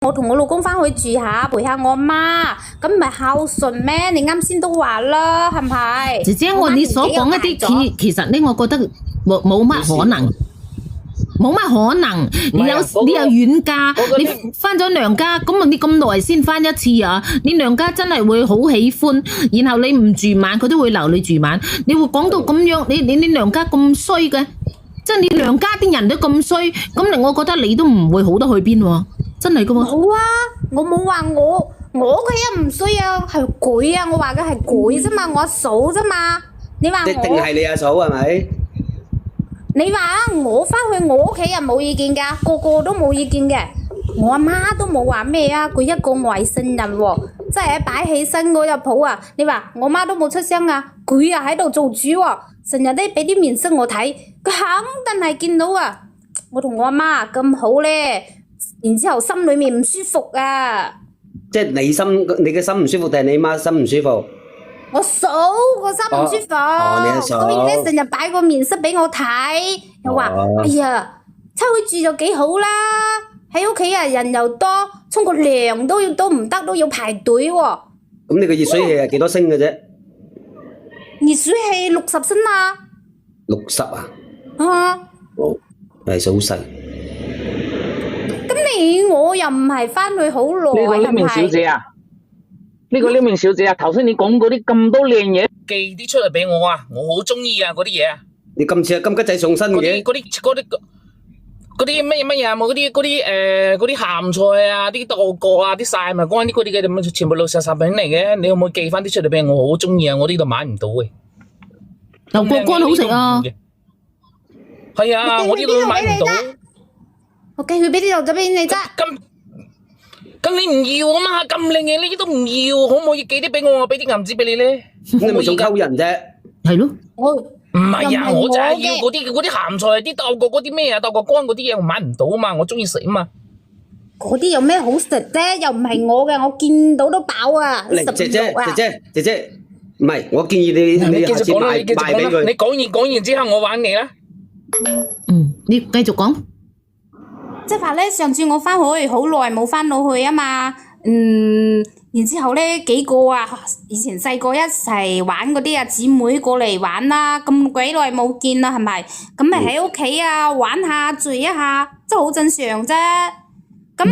我同我老公翻去住下，陪下我阿媽，咁唔係孝順咩？你啱先都話啦，係唔係？姐姐，你所講一啲其實咧，我覺得冇乜可能。冇乜可能，你有遠嫁，你翻咗娘家，咁啊你咁耐先翻一次啊？你娘家真係會好喜歡，然後你唔住晚，佢都會留你住晚。你會講到咁樣，你娘家咁衰嘅，即係你娘家啲人都咁衰，咁令我覺得你都唔會好得去邊喎，真係噶喎。冇啊，我冇話我屋企人唔衰啊，係佢啊，我話嘅係佢啫嘛，我阿嫂啫嘛。你話我定係你阿嫂係咪？你話我翻去我屋企人冇意見㗎，個個都冇意見嘅，我阿媽都冇話咩啊，佢一個外姓人喎，即係擺起身嗰日譜啊，你話我媽都冇出聲啊，佢又喺度做主喎，成日都俾啲面色我睇，佢肯定係見到啊，我同我阿媽咁好咧，然之後心裏面唔舒服啊，即係你嘅心唔舒服定係你媽心唔舒服？我嫂個心唔舒服，你阿嫂，所以咧成日擺個面色俾我睇，又話哎呀，出去住就幾好啦，喺屋企啊人又多，沖個涼都唔得，都要排隊喎。咁你個熱水器係幾多升嘅啫？熱水器60升啊。60啊？啊。好，係好細。咁我又唔係翻去好耐，呢個呢名小姐啊。呢個呢名小姐啊，頭先你講嗰啲咁多靚嘢，寄啲出嚟俾我啊，我好中意啊嗰啲嘢啊。你咁似係金吉仔上身嘅？嗰啲乜嘢啊？冇嗰啲鹹菜啊，啲豆角啊，啲晒咪乾啲嗰啲嘅，全部老實實品嚟嘅。你可唔可以寄翻啲出嚟俾我？我好中意啊！我呢度買唔到嘅。豆角乾好食啊！係啊，我呢度買唔到。我寄佢俾啲豆仔俾你啫。咁你唔要啊嘛？咁靚嘅你都唔要，可唔可以寄啲俾我？俾啲銀紙俾你咧？咁你咪想溝人啫？係咯。唔係啊，我就係要嗰啲鹹菜、啲豆角嗰啲咩啊，豆角乾嗰啲嘢我買唔到啊嘛，我中意食啊嘛。嗰啲有咩好食啫？又唔係我嘅，我見到都飽啊！姐姐，唔係，我建議你下次賣俾佢。你講完之後，我玩你啦。你繼續講。即係話咧，上次我翻去好耐冇翻到去啊嘛，然之後咧幾個啊，以前細個一齊玩嗰啲啊姊妹過嚟玩啦，咁鬼耐冇見啦，係咪？咁咪喺屋企啊玩下聚一下，即係好正常啫。咁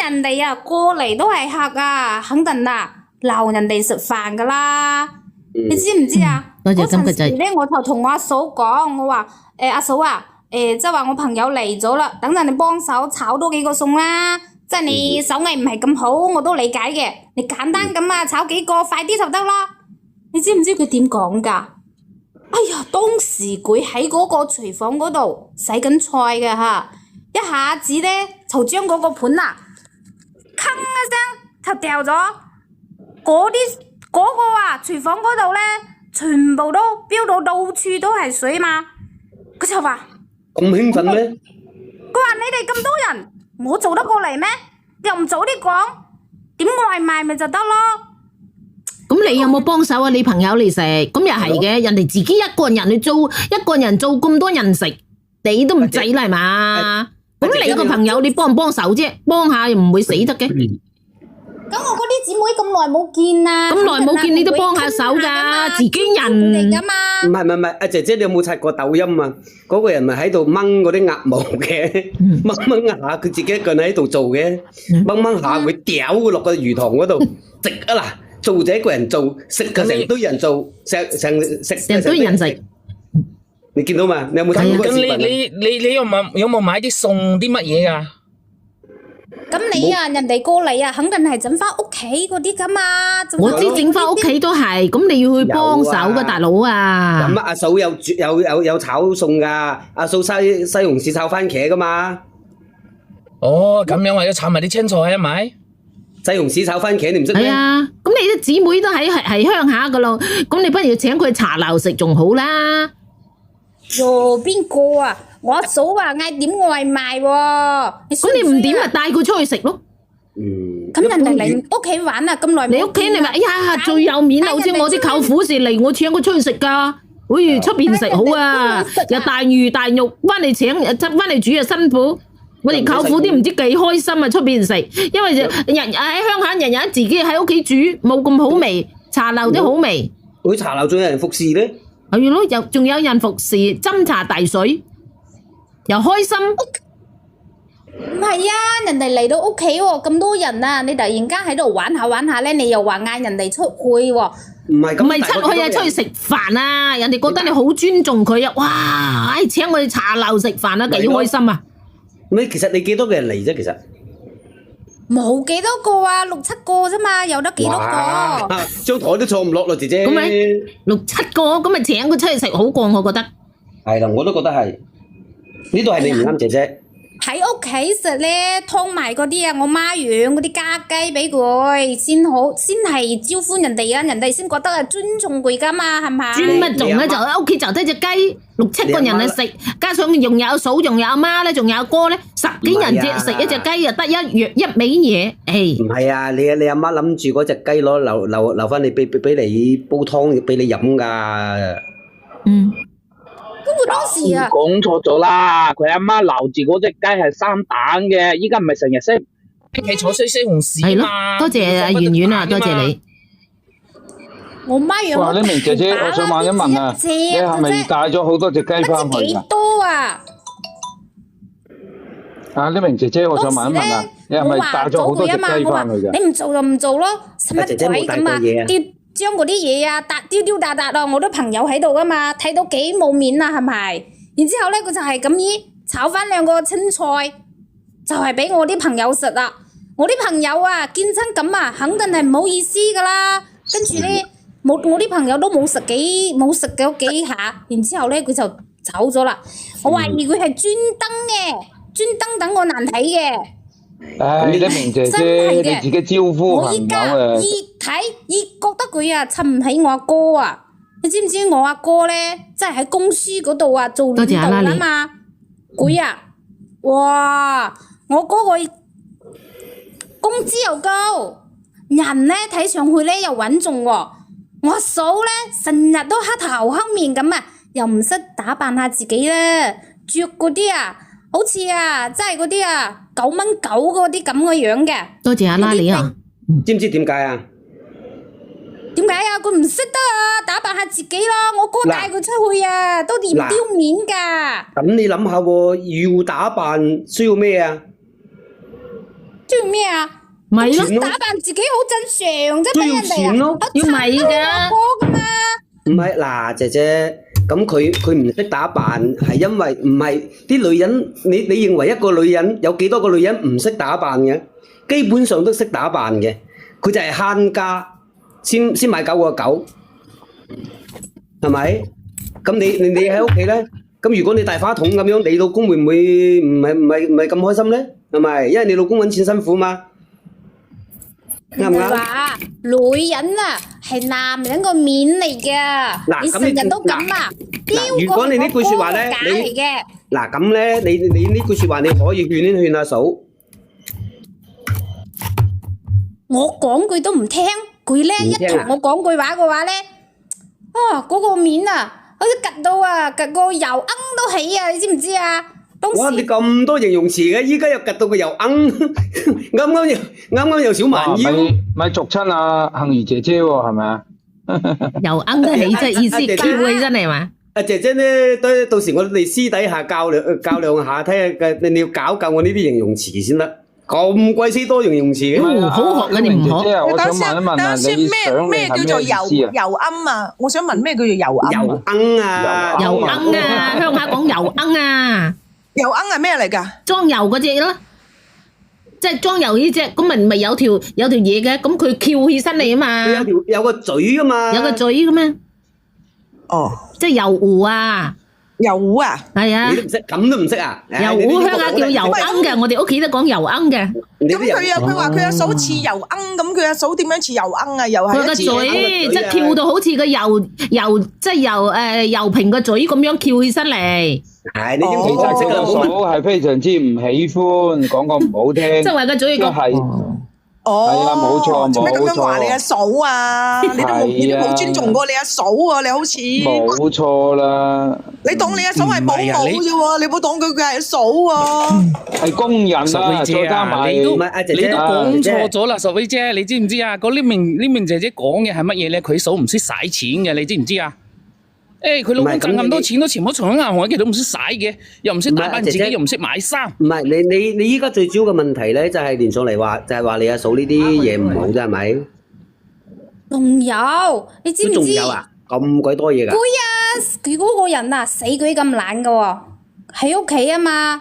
人哋啊過嚟都係客啊，肯定啊鬧人哋食飯噶啦，你知唔知啊？多謝金吉仔。嗰陣時咧，我就同我阿嫂講，我話阿嫂啊。即係話我朋友嚟咗啦，等陣你幫手炒多幾個餸啦。即係你手藝唔係咁好，我都理解嘅。你簡單咁啊，炒幾個快啲就得啦。你知唔知佢點講㗎？哎呀，當時佢喺嗰個廚房嗰度洗緊菜嘅嚇，一下子咧就將嗰個盤啊，吭一聲就掉咗。嗰個啊，廚房嗰度咧，全部都飆到處都係水嘛。佢就話。咁興奮咩？佢話你哋咁多人，我做得過嚟咩？又唔早啲講，點外賣咪就得咯。咁你有冇幫手啊？你朋友嚟食，咁又係嘅，人哋自己一個人去做，一個人做咁多人食，你都唔制啦係嘛？咁你個朋友你幫唔幫手啫？幫下又唔會死得嘅。咁我嗰啲姊妹咁耐冇見啊！咁耐冇見你都幫下手㗎，自己人嚟㗎嘛。唔係，阿姐姐你有冇刷過抖音啊？嗰個人咪喺度掹嗰啲鴨毛嘅，掹下佢自己一個人喺度做嘅，掹下會掉佢落個魚塘嗰度食啊嗱，做就一個人做，食就成堆人做，成堆人食。你見到嘛？你有冇睇過嗰個視頻啊？咁你有冇買啲餸啲乜嘢㗎？咁你啊，人哋過嚟啊，肯定係整翻屋企嗰啲噶嘛。我知整翻屋企都係，咁你要去幫手噶大佬啊。咁阿嫂有炒餸噶，阿嫂西紅柿炒番茄噶嘛。哦，咁樣或者炒埋啲青菜係咪？西紅柿炒番茄你唔識咩？係啊，咁你啲姊妹都係鄉下噶咯，咁你不如請佢茶樓食仲好啦。喲，邊個啊？我阿嫂話嗌點外賣喎，咁你唔點咪帶佢出去食咯。咁人哋嚟屋企玩啊，咁耐冇見。你屋企你咪哎呀最有面啊！好似我啲舅父時嚟，我請佢出去食噶。好似出邊食好啊，又大魚大肉，翻嚟煮又辛苦。我哋舅父啲唔知幾開心啊，出邊食，因為人喺鄉下，人自己喺屋企煮，冇咁好味，茶樓啲好味。佢茶樓仲有人服侍咧，係咯，仲有人服侍，斟茶遞水，又開心。唔係啊，人哋嚟到屋企喎，咁多人啊，你突然間喺度玩下咧，你又話嗌人哋出去喎。唔係咁，唔係出去啊，出去食飯啊，人哋覺得你好尊重佢啊，哇！請我去茶樓食飯啊，幾開心啊！其實你幾多個人嚟啫？其實冇幾多個啊，6、7個啫嘛，有得幾多個？張台都坐唔落咯，姐姐。咁咪6、7個，咁咪請佢出去食好過，我覺得。係啦，我都覺得係。呢度係你唔啱，姐姐。喺屋企食咧，劏埋嗰啲啊，我媽養嗰啲家雞俾佢，先係招呼人哋啊，人哋先覺得係尊重佢噶嘛，係咪？尊乜重咧？就喺屋企就得隻雞，6、7個人去食，加上仲有嫂，仲有阿媽咧，仲有阿哥咧，10幾人食一隻雞啊，得一味嘢，誒。唔係啊，你阿媽諗住嗰隻雞攞留翻你俾你煲湯俾你飲噶。嗯。咁佢當時啊，講錯咗啦，佢阿媽留住嗰隻雞係3蛋嘅，依家唔係成日識企坐西紅柿嘛。多謝阿圓圓啊，多謝你。我媽養哇！呢明姐姐，我想問一問啊，你係咪帶咗好多隻雞翻去㗎？幾多啊？啊！呢明姐姐，我想問一問啊，你係咪帶咗好多隻雞翻去㗎？你唔做就唔做咯，使乜鬼咁啊？將嗰啲嘢啊，丟搭啊，我啲朋友喺度噶嘛，睇到幾冇面啊，係咪？然之後咧，佢就係咁依炒翻2個青菜，就係俾我啲朋友食啦。我啲朋友啊，見親咁啊，肯定係唔好意思噶啦。跟住咧，我啲朋友都冇食咗幾下，然之後咧，佢就走咗啦。我懷疑佢係專登等我難睇嘅。唉，呢明姐姐，你自己招呼朋友啊！越覺得佢啊襯唔起我阿哥啊！你知唔知我阿哥咧，即係喺公司嗰度啊做領導啦嘛？佢啊，哇！我嗰個工資又高，人咧睇上去咧又穩重喎。我阿嫂咧成日都黑頭黑面咁啊，又唔識打扮下自己啦，着嗰啲啊，好似啊，即係嗰啲啊9蚊9嗰啲咁嘅樣嘅。多謝阿拉里啊！知唔知點解啊？點解啊？佢唔識得啊，打扮下自己咯。我哥帶佢出去啊，都嫌丟面噶。咁你諗下喎，要打扮需要咩啊？需要咩啊？咪咯，打扮自己好正常啫，俾人哋咯，要米噶。唔係嗱，姐姐，咁佢唔識打扮，係因為唔係啲女人，你認為一個女人有幾多個女人唔識打扮嘅？基本上都識打扮嘅，佢就係慳家。先買9個9，係咪？咁你喺屋企咧，咁如果你大花筒咁樣，你老公會唔會唔係咁開心咧？係咪？因為你老公揾錢辛苦嘛，啱唔啱？話女人啊係男人個面嚟噶，你成日都咁啊，如果你呢句説話咧，你嗱咁咧，你呢句説話你可以勸阿嫂。我講句都唔聽。佢咧一同我講句話嘅話咧，嗰個面啊，好似趌到啊，趌個油罌都起啊，你知唔知啊？哇！你咁多形容詞嘅，依家又趌到個油罌，啱啱又小蠻腰，咪俗親啊杏兒姐姐喎，係咪啊？油罌都起即係意思翹起身係嘛？阿姐姐咧，到時我哋私底下較量下，睇下你要搞我呢啲形容詞先得。咁鬼死多形容詞嘅，好學嘅你唔學。我想問一問啊，你咩叫做油罌啊？我想問咩叫做油罌？油罌啊，油罌啊，鄉下講油罌啊。油罌係咩嚟㗎？裝油嗰隻咯，即係裝油呢隻，咁咪有條嘢嘅，咁佢翹起身嚟啊嘛。有個嘴噶嘛。有個嘴嘅咩？哦，即係油壺啊。油壺啊，係啊，你都唔識，咁都唔識啊？油壺鄉下叫油罌嘅，我哋屋企都講油罌嘅。咁佢話佢阿嫂似油罌，咁佢阿嫂點樣似油罌啊？又係佢個嘴即係翹到好似個即係油瓶個嘴咁樣翹起身嚟。係你點其實佢阿嫂係非常之唔喜歡，講個唔好聽。即係話個嘴個。哦，係啊冇錯做咩咁樣冇錯話你阿嫂啊？你都冇尊重過你阿嫂喎，你好似冇錯啦，你當你阿嫂係保姆啫喎，你冇當佢係阿嫂喎。係工人啊，再加埋你都唔係阿姐姐你都講姐姐錯咗啦，淑薇姐，你知唔知啊？嗰呢名姐姐講嘅係乜嘢咧？佢嫂唔識使錢嘅，你知唔知啊？誒，佢老公賺咁多錢都全部藏喺銀行，佢都唔識使嘅，又唔識打扮自己，又唔識買衫。唔係你依家最主要嘅問題咧，就係連上嚟話，就係話你阿嫂呢啲嘢唔好啫，係咪？仲有，你知都唔知？仲有啊？咁鬼多嘢㗎？佢嗰個人啊，死鬼咁懶噶喎，喺屋企啊嘛。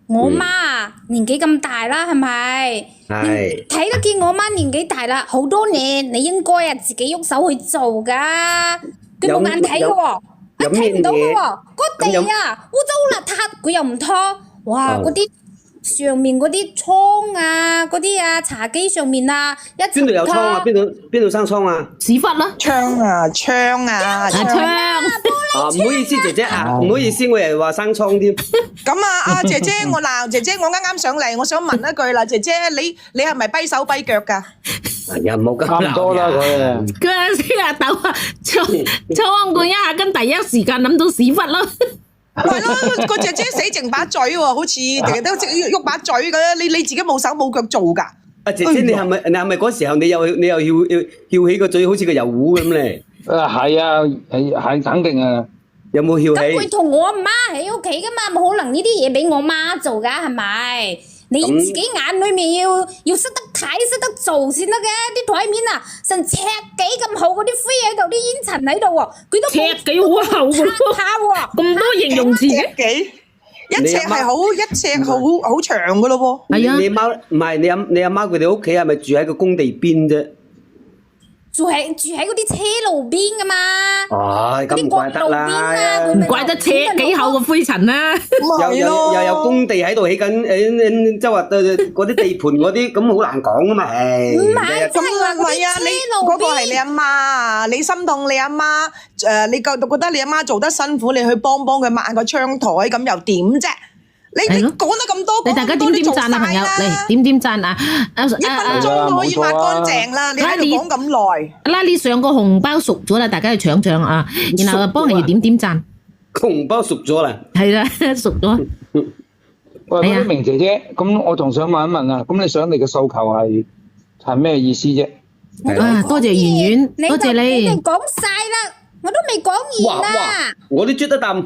我媽啊，年紀咁大啦，係咪？係睇得見我媽年紀大啦，好多年，你應該啊自己喐手去做噶。佢冇眼睇嘅喎，睇唔到嘅喎。嗰地啊，污糟邋遢，佢又唔拖。哇，嗰啲上面嗰啲瘡啊，嗰啲啊茶几上面啊，一邊度有瘡啊？邊度生瘡啊？屎忽啦，槍啊，啊，唔好意思，姐姐啊，唔好意思，我又話生瘡添。咁啊，姐姐，我啱啱上嚟，我想問一句啦，姐姐，你係咪跛手跛腳㗎？哎呀，唔好咁差唔多啦佢啊，嗰陣時阿豆啊，倉罐一下跟第一時間諗到屎忽咯。係咯，個姐姐死剩把嘴喎，好似成日都識喐把嘴嘅，你自己冇手冇腳做㗎？阿姐姐，你係咪嗰時候你又翹起個嘴，好似個油壺咁咧？係啊，係肯定啊，有冇翹咁佢起？同我阿媽喺屋企噶嘛，冇可能呢啲嘢俾我媽做噶，係咪？你自己眼裏面要識得睇，識得做先得嘅。啲台面啊，成尺幾咁厚嗰啲灰喺度，啲煙塵喺度喎，佢都冇尺幾好厚喎，擦喎。咁多形容詞嘅。一尺係好長㗎咯喎。係啊，你媽唔係你阿媽佢哋屋企係咪住喺個工地邊啫？住喺嗰啲車路邊噶嘛，唉，咁唔嗰啲國路邊怪得啦啊，佢咪唔怪得尺幾厚嘅灰塵啦。又有工地喺度起緊即係話嗰啲地盤嗰啲，咁好難講啊嘛，唉。唔係咁啊，唔係啊，你嗰個係你阿媽啊，你心痛你阿媽，你覺得你阿媽做得辛苦，你去幫佢抹下個窗台，咁又點啫？你講得咁多，你大家點讚啊，朋友嚟點讚啊！一分鐘都可以抹乾淨啦，你喺度講咁耐。拉你上個紅包熟咗啦，大家去搶搶啊！然後幫人哋點讚，紅包熟咗啦，係啦，熟咗。喂，嗰啲明姐姐，咁我仲想問一問啊，咁你上嚟嘅訴求係咩意思啫？啊，多謝圓圓，多謝你。你哋講晒啦，我都未講完啊！我都啜得啖。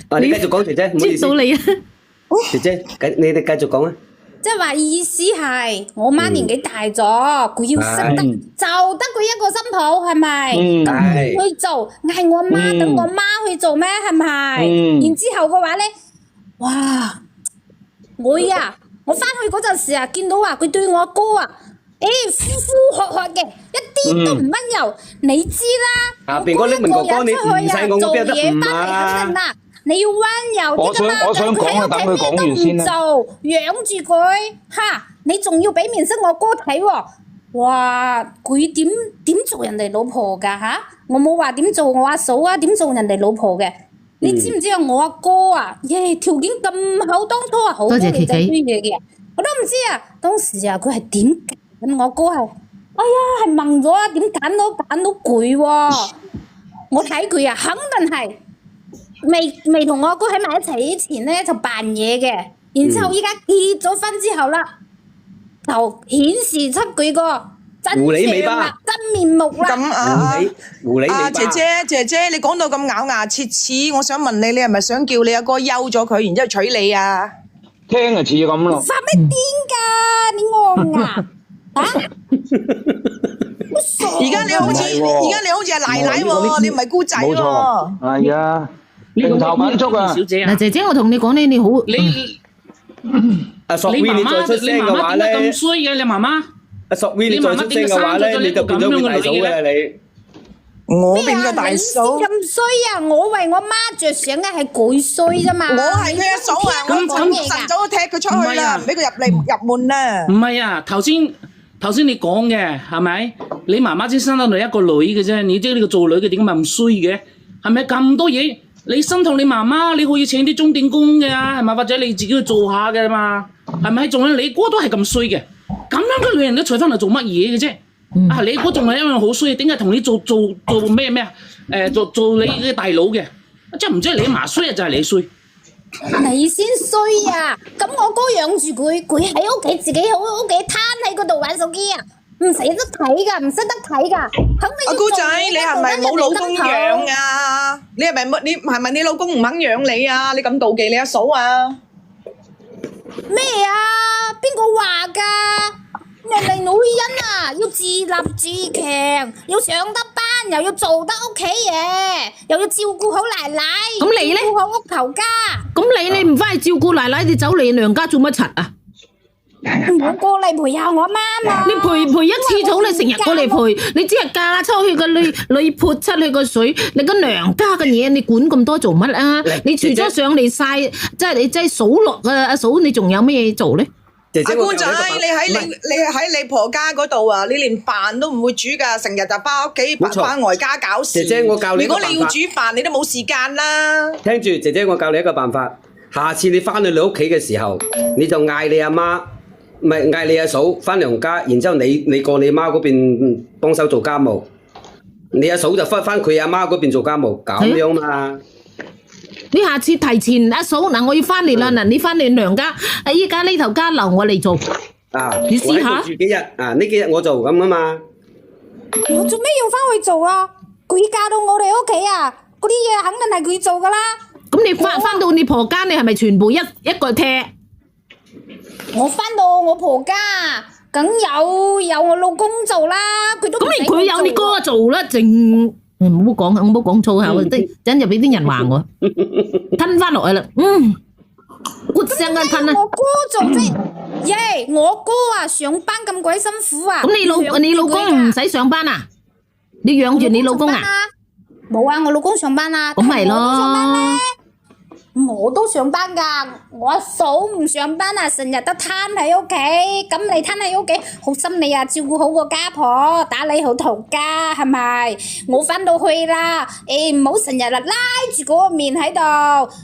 啊，你繼續講，姐姐，唔好意思。知道你啊！姐姐，你哋繼續講啊。即係話意思係，我媽年紀大咗，佢要識得就得佢一個新抱，係咪？咁去做，嗌我媽等我媽去做咩？係咪？然之後嘅話咧，哇！我翻去嗰陣時啊，見到啊，佢對我阿哥啊，呼呼喝喝嘅，一啲都唔溫柔。你知啦，下邊嗰啲明哥哥，你唔使我邊有得唔啊？你要溫柔啲噶嘛，我想講啊，等佢講完先啦。做養住佢，吓你仲要俾面色我哥睇喎。哇，佢點做人哋老婆噶吓？我冇話點做我阿嫂啊，點做人哋老婆嘅？你知唔知啊？我阿哥啊，條件咁好，當初啊好多女仔追嘢嘅，我都唔知啊。當時啊，佢係點揀？我哥係，哎呀，係盲咗啊！點揀到佢喎？我睇佢啊，肯定係。未同我阿哥喺埋一齊之前咧就扮嘢嘅，然之後依家結咗婚之後啦，就顯示出佢個真相啦、真面目啦。咁狐狸尾巴。姐姐，你講到咁咬牙切齒，我想問你，你係咪想叫你阿哥休咗佢，然之後娶你啊？聽就似咁咯。發咩癲㗎？你戇啊？而家你好似係奶奶喎，你唔係姑仔喎。冇錯，係啊。平頭品足啊！小姐啊，嗱，姐姐，我同你講咧，你好，阿索 V，你再出聲嘅話咧，咁衰嘅你媽媽，阿索 V，你再出聲嘅話咧，你就變咗佢大嫂嘅啦你。我變咗大嫂咁衰啊！我為我媽着想嘅係佢衰啫嘛。我係佢阿嫂啊！我晨早踢佢出去啦，唔俾佢入門啦。唔係啊，頭先你講嘅係咪？你媽媽先生得女一個女嘅啫，你知呢個做女嘅點解咁衰嘅？係咪咁多嘢？你心痛你媽媽，你可以請啲鐘點工嘅係咪？或者你自己去做下嘅嘛，係咪？仲有你哥都係咁衰嘅，咁樣嘅女人都娶翻嚟做乜嘢嘅啫？啊，你哥仲係一樣好衰，點解同你做咩啊？做你嘅大佬嘅，即係唔知係你阿嫲衰啊，就係你衰。你先衰啊！咁我哥養住佢喺屋企自己喺屋企攤喺嗰度玩手機啊，唔使得睇噶，唔識得睇噶。阿姑仔，你係咪冇老公養啊？你係咪你老公唔肯養你啊？你咁妒忌你阿嫂啊？咩啊？邊個話噶？人哋女人啊，要自立自強，要上得班，又要做得屋企嘢，又要照顧好奶奶。咁你呢？照顧好屋頭家。咁你唔翻去照顧奶奶，你走你娘家做乜柒啊？我過嚟陪下我媽嘛。你陪一次草，你成日過嚟陪，你只係嫁出去個女潑出去個水，你個娘家嘅嘢，你管咁多做乜啊？你除咗上嚟晒，即係你即係數落啊，阿嫂，你仲有咩嘢做咧？阿姑仔，你喺你婆家嗰度啊，你連飯都唔會煮噶，成日就翻屋企翻外家搞事。姐姐，我教你一個辦法。如果你要煮飯，你都冇時間啦。聽住，姐姐，我教你一個辦法。下次你翻去你屋企嘅時候，你就嗌你阿媽，唔係嗌你阿嫂翻娘家，然之後你過你媽嗰邊幫手做家務，你阿嫂就翻佢阿媽嗰邊做家務，咁樣嘛。你下次提前阿嫂嗱，我要翻嚟啦嗱，你翻嚟娘家，依家呢頭家留我嚟做。啊，你試下我喺度住幾日啊？呢幾日我做咁啊嘛。我做咩要翻去做啊？佢嫁到我哋屋企啊，嗰啲嘢肯定係佢做噶啦。咁你翻到你婆家，你係咪全部一個踢？我翻到我婆家，梗有我老公做啦，佢都唔使我做。咁佢有你哥做啦，淨唔好講粗口，陣就俾啲人話我吞翻落去啦。骨聲啊吞啊！我哥做啫，耶！我哥啊上班咁鬼辛苦啊。咁你老公唔使上班啊？你養住你老公啊？冇啊，我老公上班啊。咁咪咯。我都上班噶，我阿嫂唔上班啊，成日都攤喺屋企。咁你攤喺屋企，好心你啊，照顧好個家婆，打理好頭家，係咪？我翻到去啦，唔好成日啊拉住嗰個面喺度。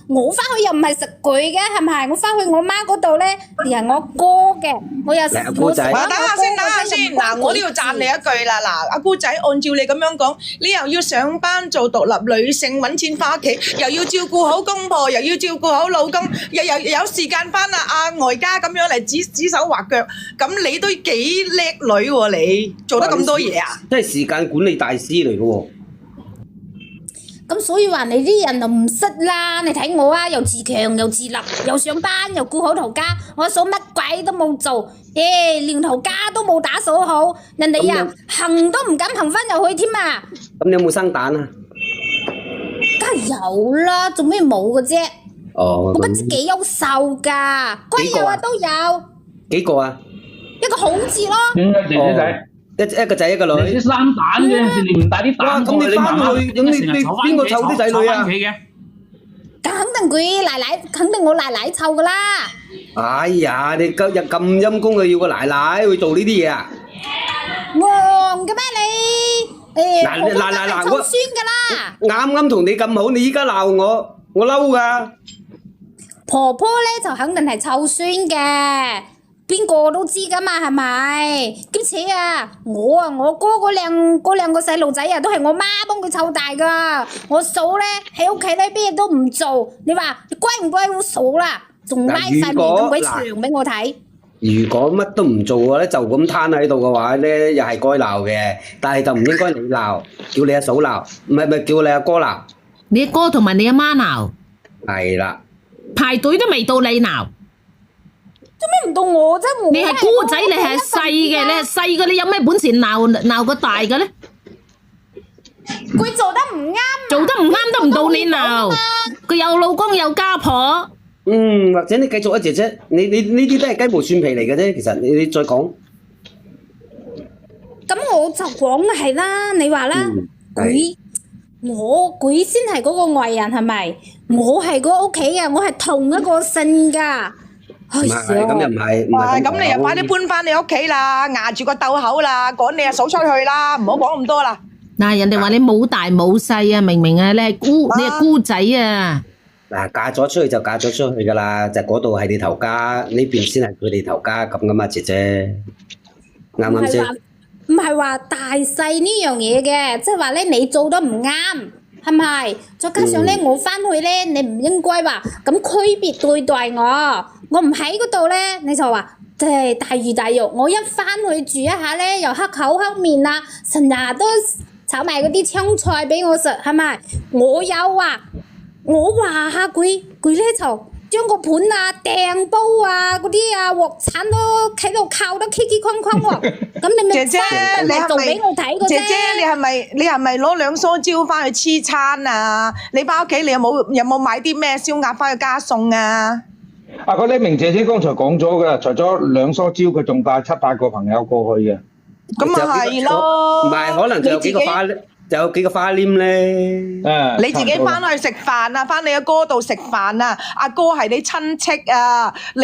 我翻去又唔係食佢嘅，係咪？我翻去我媽嗰度咧，又係我哥嘅，我又食我食。等下先，嗱，我都要讚你一句啦。嗱，阿姑仔，按照你咁樣講，你又要上班做獨立女性，揾錢翻屋企，又要照顧好公婆，又要照顧好老公，又有時間翻外家咁樣嚟指手畫腳，咁你都幾叻女喎！你做得咁多嘢啊！即係時間管理大師嚟嘅喎。咁所以話你啲人就唔識啦，你睇我啊，又自強又自立，又上班又顧好頭家，我阿嫂乜鬼都冇做，連頭家都冇打掃好，人哋啊行都唔敢行翻入去添啊！咁你有冇生蛋啊？梗係有啦，做咩冇嘅啫？哦，我不知幾優秀噶，龜有啊都有。幾個啊？一個好字咯。點解姐姐仔？一個仔一個女。你生蛋嘅，你唔帶啲蛋過嚟，你媽媽咁你邊個湊啲仔女啊？肯定佢奶奶，肯定我奶奶湊噶啦。哎呀，你今日咁陰功啊，要個奶奶去做呢啲嘢啊？戇嘅咩你？嗱，湊孫噶啦。啱啱同你咁好，你依家鬧我，我嬲噶。婆婆咧就肯定係湊孫嘅，邊個都知噶嘛，係咪？兼且啊，我哥嗰兩個細路仔啊，都係我媽幫佢湊大噶。我嫂咧喺屋企咧，咩都唔做，你話你乖唔乖？我嫂啦，仲拉晒面咁鬼長俾我睇。如果乜都唔做嘅咧，就咁攤喺度嘅話咧，又係該鬧嘅，但係就唔應該你鬧，叫你阿嫂鬧，唔係叫你阿哥鬧。你阿哥同埋你阿媽鬧，係啦，排隊都未到你鬧。做咩唔到我啫？你係姑仔，你係細嘅，你係細嘅，你有咩本事鬧個大嘅咧？佢做得唔啱，做得唔啱都唔到你鬧，佢有老公有家婆。或者你繼續啊，姐姐，你呢啲都係雞毛蒜皮嚟嘅啫，其實你再講。咁我就講係啦，你話啦，佢先係嗰個外人係咪？我係嗰個屋企嘅，我係同一個姓噶。唔係，咁又唔係。咁你又快啲搬翻你屋企啦，壓住個竇口啦，趕你阿嫂出去啦，唔好講咁多啦。嗱，人哋話你冇大冇細啊，明唔明啊？你係姑仔啊！嗱，嫁咗出去就嫁咗出去噶啦，就嗰度係你頭家，呢邊先係佢哋頭家咁噶嘛，姐姐，啱唔啱先？唔係話大細呢樣嘢嘅，即係話咧你做得唔啱，係咪？再加上咧我翻去咧，你唔應該話咁區別對待我唔喺嗰度咧，你就話即係大魚大肉。我一翻去住一下咧，又黑口黑面啦，成日都炒埋嗰啲青菜俾我食，係咪？我話下佢咧就將個盤啊、掟煲啊、嗰啲啊鑊鏟都喺度靠得崎崎框框喎。咁你咪姐姐你係咪做俾我睇嘅啫？姐姐你係咪攞兩梳蕉翻去黐餐啊？你翻屋企你有冇買啲咩燒鴨翻去加餸啊？嗰啲明姐姐剛才講咗噶啦，除咗兩梳蕉，佢仲帶7、8個朋友過去嘅。咁咪係咯，唔係可能就有幾個花簾咧。你自己翻去食飯啊，翻你阿哥度食飯啊，阿哥係你親戚啊，你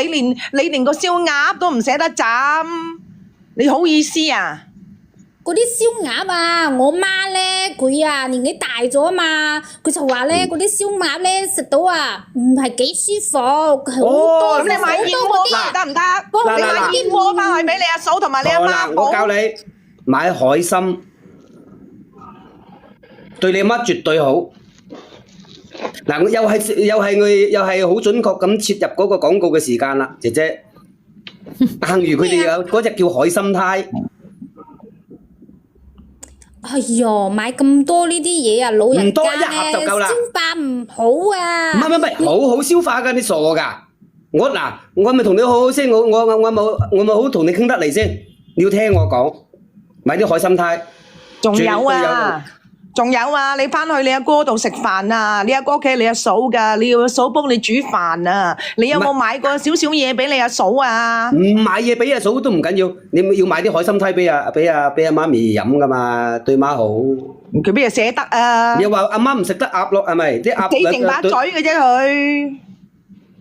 連個燒鴨都唔捨得斬，你好意思啊？嗰啲燒鴨啊，我媽咧佢啊年紀大咗啊嘛，佢就話咧嗰啲燒鴨咧食到啊唔係幾舒服，好多咁你買燕窩翻得唔得？你買燕窩翻去俾你阿嫂同埋你阿媽我教你買海參，對你阿媽絕對好。嗱，又係好準確咁切入嗰個廣告嘅時間啦，姐姐。幸如佢哋有嗰隻叫海參胎。哎喲，買咁多呢啲嘢啊，老人唔多家一盒就夠啦消化唔好啊。唔係，好好消化㗎，你傻㗎？我咪同你好好先，我咪好同你傾得嚟先。你要聽我講，買啲海參胎。仲有啊！你翻去你阿哥度食飯啊！你阿哥屋企你阿嫂噶，你要阿嫂幫你煮飯啊！你有冇買過少少嘢俾你阿嫂啊？唔買嘢俾阿嫂都唔緊要，你要買啲海參胎俾阿媽咪飲噶嘛，對媽好。佢邊度捨得啊？你話阿媽唔食得鴨咯，係咪？啲鴨死剩把嘴嘅啫佢。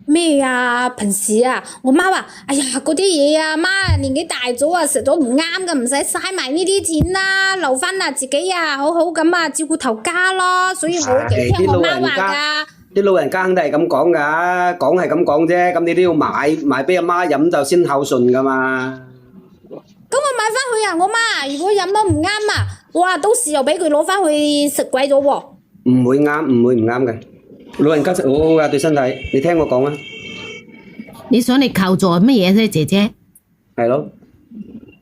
咩啊？平時啊，我媽話：哎呀，嗰啲嘢啊，媽年紀大咗啊，食咗唔啱噶，唔使嘥埋呢啲錢啦，留翻啊自己啊，好好咁啊照顧頭家咯。所以我幾聽我媽話噶。啲老人家肯定係咁講㗎，講係咁講啫。咁你都要買俾阿媽飲就先孝順㗎嘛。咁我買翻去啊，我媽如果飲得唔啱啊，哇，到時又俾佢攞翻去食鬼咗喎。唔會啱，唔會唔啱嘅。老人家食好好噶對身體，你聽我講啊。你想你求助乜嘢啫，姐姐？係咯。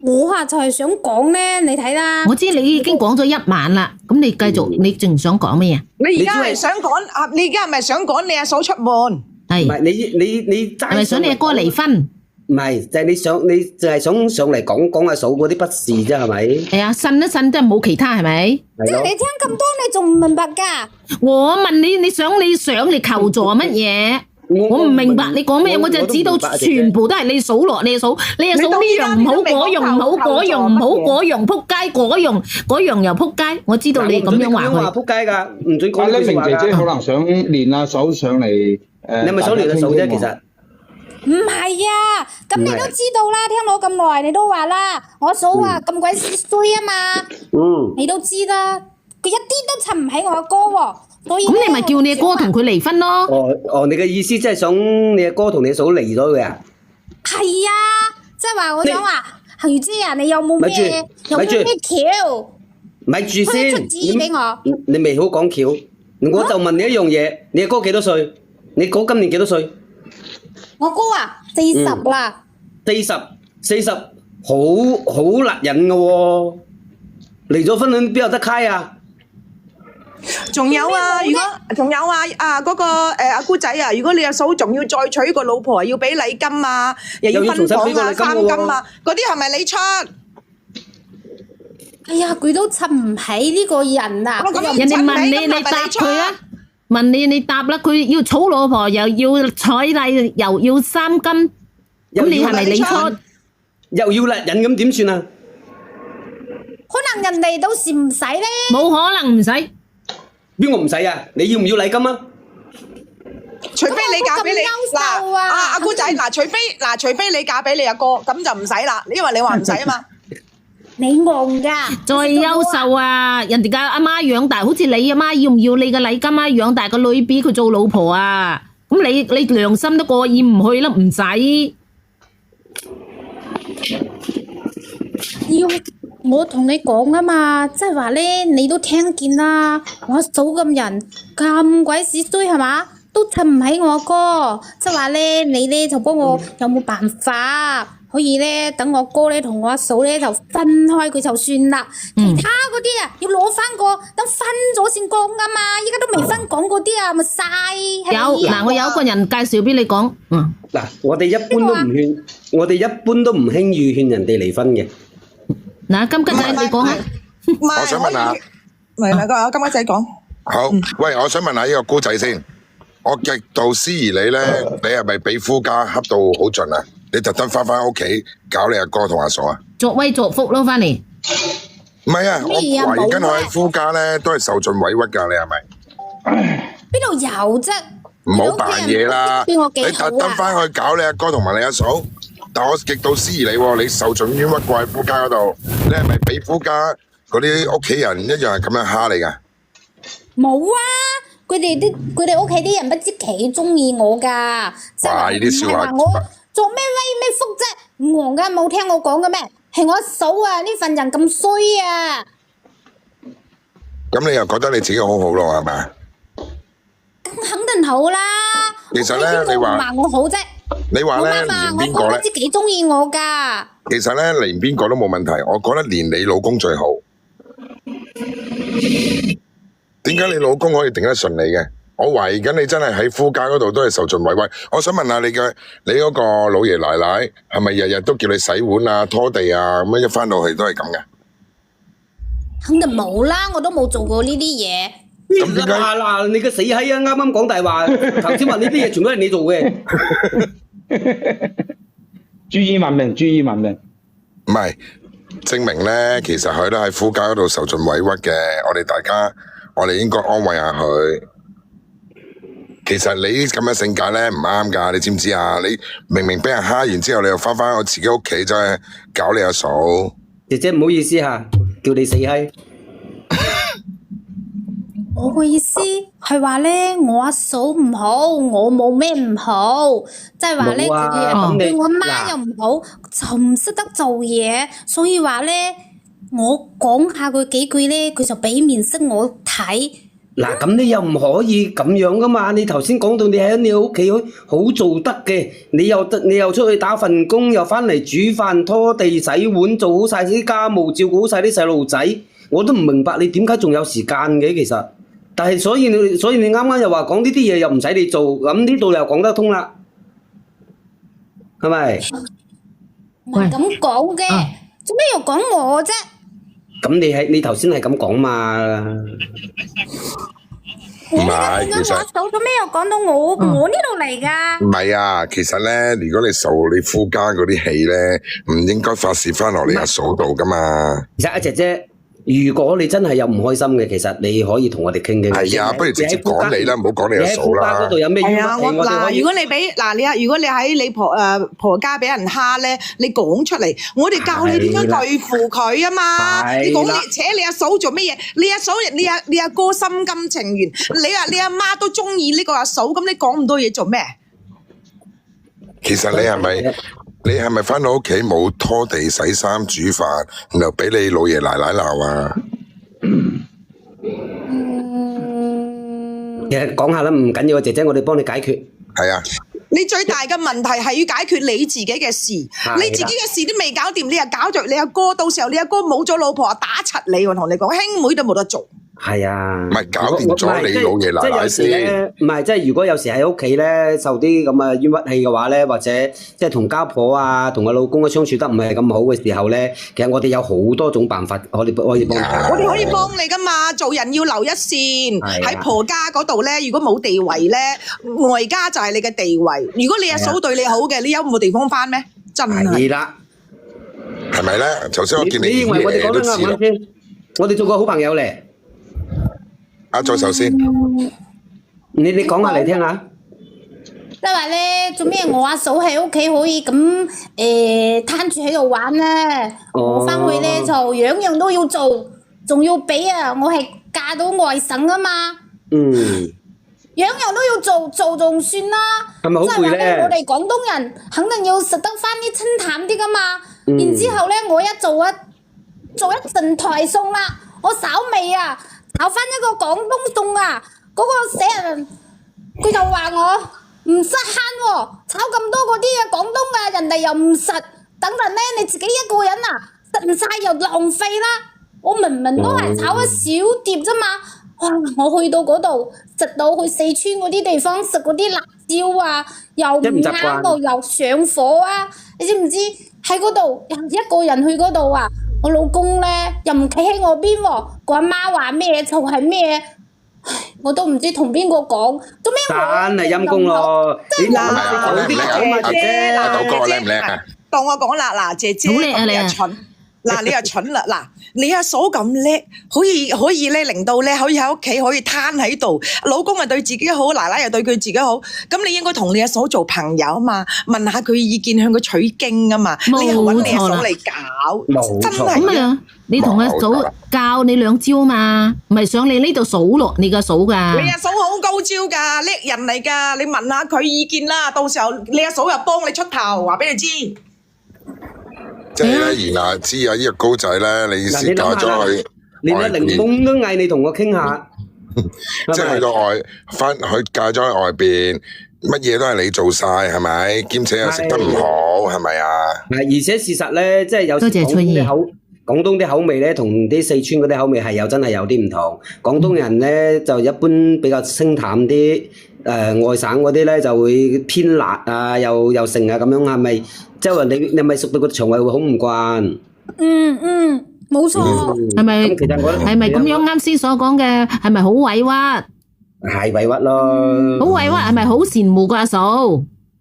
我啊就係想講咧，你睇啦。我知你已經講咗1晚啦，咁你繼續，你仲想講乜嘢？你而家係想趕啊？你而家係咪想趕你阿嫂出門？係。唔係你係咪想你阿哥離婚？唔係，就係你就係想上嚟講阿嫂嗰啲不是啫，係咪？係啊，呻一呻都係冇其他，係咪？即係你聽咁多，你仲唔明白㗎？我問你，你想嚟求助乜嘢？我唔明白你講咩，我就知道全部都係你數落，你數你又數呢樣唔好，嗰樣唔好，嗰樣唔好，嗰樣撲街，嗰樣又撲街。我知道你咁樣話佢。撲街㗎，唔准講呢明呢句話㗎。姐姐可能想練阿嫂上嚟你係咪想練阿嫂啫？其實。唔係啊，咁你都知道啦，聽我咁耐，你都話啦，我嫂啊咁鬼衰啊嘛，你都知啦，佢一啲都襯唔起我阿哥喎，所以咁你咪叫你阿哥同佢離婚咯。你嘅意思即係想你阿哥同你嫂離咗佢啊？係啊，即係話我想話，行如姐啊，你有冇咩橋？咪住先，出資俾我。你未好講橋，我就問你一樣嘢，你阿哥幾多歲？你哥今年幾多歲？我哥啊，40啦。40，好辣人㗎喎，離咗婚邊有得開啊？仲有啊，嗰個阿姑仔啊，如果你阿嫂仲要再娶個老婆，要俾禮金啊，又要分房啊、三金啊，嗰啲係咪你出？哎呀，佢都襯唔起呢個人啊！人哋問你，你答佢啊！問你答啦，佢要娶老婆，又要彩禮，又要三金，咁你係咪你出？又要辣人咁點算啊？可能人哋到時唔使咧。冇可能唔使。邊個唔使啊？你要唔要禮金啊？除非你嫁俾你嗱，阿姑仔嗱，除非你嫁俾你阿哥，咁就唔使啦，因為你話唔使啊嘛。你戇㗎，最優秀啊！人哋嘅阿媽養大，好似你阿媽要唔要你嘅禮金啊？養大個女俾佢做老婆啊？咁你良心都過意唔去啦，唔使。要我同你講啊嘛，即係話咧，你都聽見啦。我阿嫂咁人咁鬼死衰係嘛，都襯唔起我哥。即係話咧，你咧就幫我有冇辦法可以咧，等我哥咧同我阿嫂咧就分開佢就算啦。其他嗰啲啊，要攞翻個等分咗先講噶嘛。依家都未分講嗰啲啊，咪嘥。有嗱，我有一個人介紹俾你講，嗱，我哋一般都唔勸，我哋一般都唔輕易勸人哋離婚嘅。嗱，金吉仔你講下。我想問下，嚟啦個金吉仔講。好，喂，我想問下呢個姑仔先，我極度思疑你咧，你係咪俾夫家恰到好盡啊？你特登翻屋企搞你阿哥同阿嫂啊？作威作福咯，翻嚟。唔係啊，我懷疑跟我喺夫家咧都係受盡委屈㗎，你係咪？邊度有啫？唔好扮嘢啦！邊我幾你特登翻去搞你阿哥同埋你阿嫂，但我極度思疑你喎，你受盡冤屈過喺夫家嗰度，你係咪俾夫家嗰啲屋企人一樣係咁樣蝦你㗎？冇啊！佢哋屋企啲人不知幾中意我㗎，即係話唔係話我做咩威咩福啫？我㗎冇聽我講嘅咩？係我嫂啊！呢份人咁衰啊！咁你又覺得你自己好好咯，係咪？咁肯定好啦。其實咧，你話我好啫。你話咧，連邊個咧？我不知幾中意我㗎。其實咧，連邊個都冇問題，我覺得連你老公最好。點解你老公可以頂得順你嘅？我懷疑緊你真係喺夫家嗰度都係受盡委屈。我想問下你嗰個老爺奶奶係咪日日都叫你洗碗啊、拖地啊，咁樣一翻到去都係咁嘅？肯定冇啦，我都冇做過呢啲嘢。咁點解？嗱，你個死閪啊！啱啱講大話，頭先話呢啲嘢全部都係你做嘅。注意文明，注意文明。唔係，證明咧，其實佢都喺夫家嗰度受盡委屈嘅。我哋應該安慰下佢。其實你咁嘅性格咧唔啱㗎，你知唔知啊？你明明俾人蝦完之後，你又翻我自己屋企走去搞你阿嫂。姐姐唔好意思嚇，叫你死閪。我個意思係話咧，我阿嫂唔好，我冇咩唔好，即係話咧佢對我媽又唔好，就唔識得做嘢，所以話咧我講下佢幾句咧，佢就俾面色我睇。嗱，咁你又唔可以咁樣噶嘛？你頭先講到你喺你屋企好做得嘅，你又出去打份工，又翻嚟煮飯、拖地、洗碗，做好晒啲家務，照顧好晒啲細路仔，我都唔明白你點解仲有時間嘅其實。但係所以你啱啱又話講呢啲嘢又唔使你做，咁呢度又講得通啦，係咪？唔係咁講嘅，做咩又講我啫？咁你頭先係咁講嘛？唔係，其實我嫂做咩又講到我呢度嚟㗎？唔係啊，其實咧，如果你受你夫家嗰啲氣咧，唔應該發泄翻落你阿嫂度噶嘛。其實阿姐姐。如果你真係有唔開心嘅，其實你可以同我哋傾傾。係啊，不如直接講你啦，唔好講你阿嫂啦。你喺夫家嗰度有咩冤屈？嗱，如果你俾如果你喺你婆家俾人蝦咧，你講出嚟，我哋教你點樣對付佢啊嘛。你講扯你阿嫂做乜嘢？你阿嫂你阿哥心甘情願，你阿媽都中意呢個阿嫂，咁你講咁多嘢做咩？其實你係咪翻到屋企冇拖地、洗衫、煮飯，然後俾你老爺奶奶鬧啊？其實講下啦，唔緊要，姐姐，我哋幫你解決。係啊。你最大嘅問題係要解決你自己嘅事，你自己嘅事都未搞掂，你又搞着你阿哥，到時候你阿哥冇咗老婆，打柒你，我同你講，兄妹都冇得做。係啊，唔係搞掂咗你老爺奶奶先。唔係，即係如果有時喺屋企咧受啲咁嘅冤屈氣嘅話咧，或者即係同家婆啊、同個老公嘅相處得唔係咁好嘅時候咧，其實我哋有好多種辦法，我哋可以幫你。我哋可以幫你噶嘛，做人要留一線。喺婆家嗰度咧，如果冇地位咧，外家就係你嘅地位。如果你阿嫂對你好嘅，你有冇地方翻咩？真係。係啦。係咪咧？頭先我見你認為我哋講得啱唔啱先？我哋做個好朋友咧。再首先，你講下嚟聽下。即係話咧，做咩我阿嫂喺屋企可以咁攤住喺度玩咧？我翻去咧就樣樣都要做，仲要俾啊！我係嫁到外省啊嘛，樣樣都要做仲算啦。係咪好攰咧？我哋廣東人肯定要食得翻啲清淡啲噶嘛。然之後咧，我一做一陣台餸啦，我稍微啊炒翻一個廣東餸啊，嗰個死人佢就話我唔識慳喎，炒咁多嗰啲嘅廣東嘅，人哋又唔食，等陣咧你自己一個人啊食唔晒又浪費啦。我明明都係炒一小碟啫嘛，哇！我去到嗰度食到去四川嗰啲地方食嗰啲辣椒啊，又唔啱喎，又上火啊！你知唔知喺嗰度一個人去嗰度啊？我老公咧又唔企喺我邊喎，個阿媽話咩就係咩，唉，我都唔知同邊個講，做咩我真係陰公咯！你嗱好啲講嘛，姐姐，阿豆哥叻唔叻啊？當我講啦，嗱，姐姐好叻啊你啊咁你又蠢，嗱你又蠢啦，嗱你阿嫂咁叻，可以咧令到咧可以喺屋企可以攤喺度，老公又對自己好，奶奶又對佢自己好，咁你應該同你阿嫂做朋友啊嘛，問下佢意見，向佢取經啊嘛，你又揾你阿嫂嚟搞，真係咁啊，你同阿嫂教你兩招嘛，唔係上你呢度數落你個嫂噶。你阿嫂好高招㗎，叻人嚟㗎，你問下佢意見啦，到時候你阿嫂又幫你出頭，話俾你知。即係咧，言下之啊，呢個高仔咧，你先嫁咗去連阿外邊，檸檬都嗌你同我傾下，即係去到外去嫁咗去外邊，乜嘢都係你做晒，係咪？兼且又食得唔好，係咪啊？而且事實咧，即係有時多謝翠兒廣東啲口味咧，同啲四川嗰啲口味係真係有啲唔同。廣東人咧就一般比較清淡啲，外省嗰啲咧就會偏辣啊，又剩啊咁樣，係咪？即係話你咪熟到個腸胃會好唔慣。冇錯。係咪咁其實我係咪咁樣啱先所講嘅？係咪好委屈？係委屈咯。好委屈係咪好羨慕個阿嫂？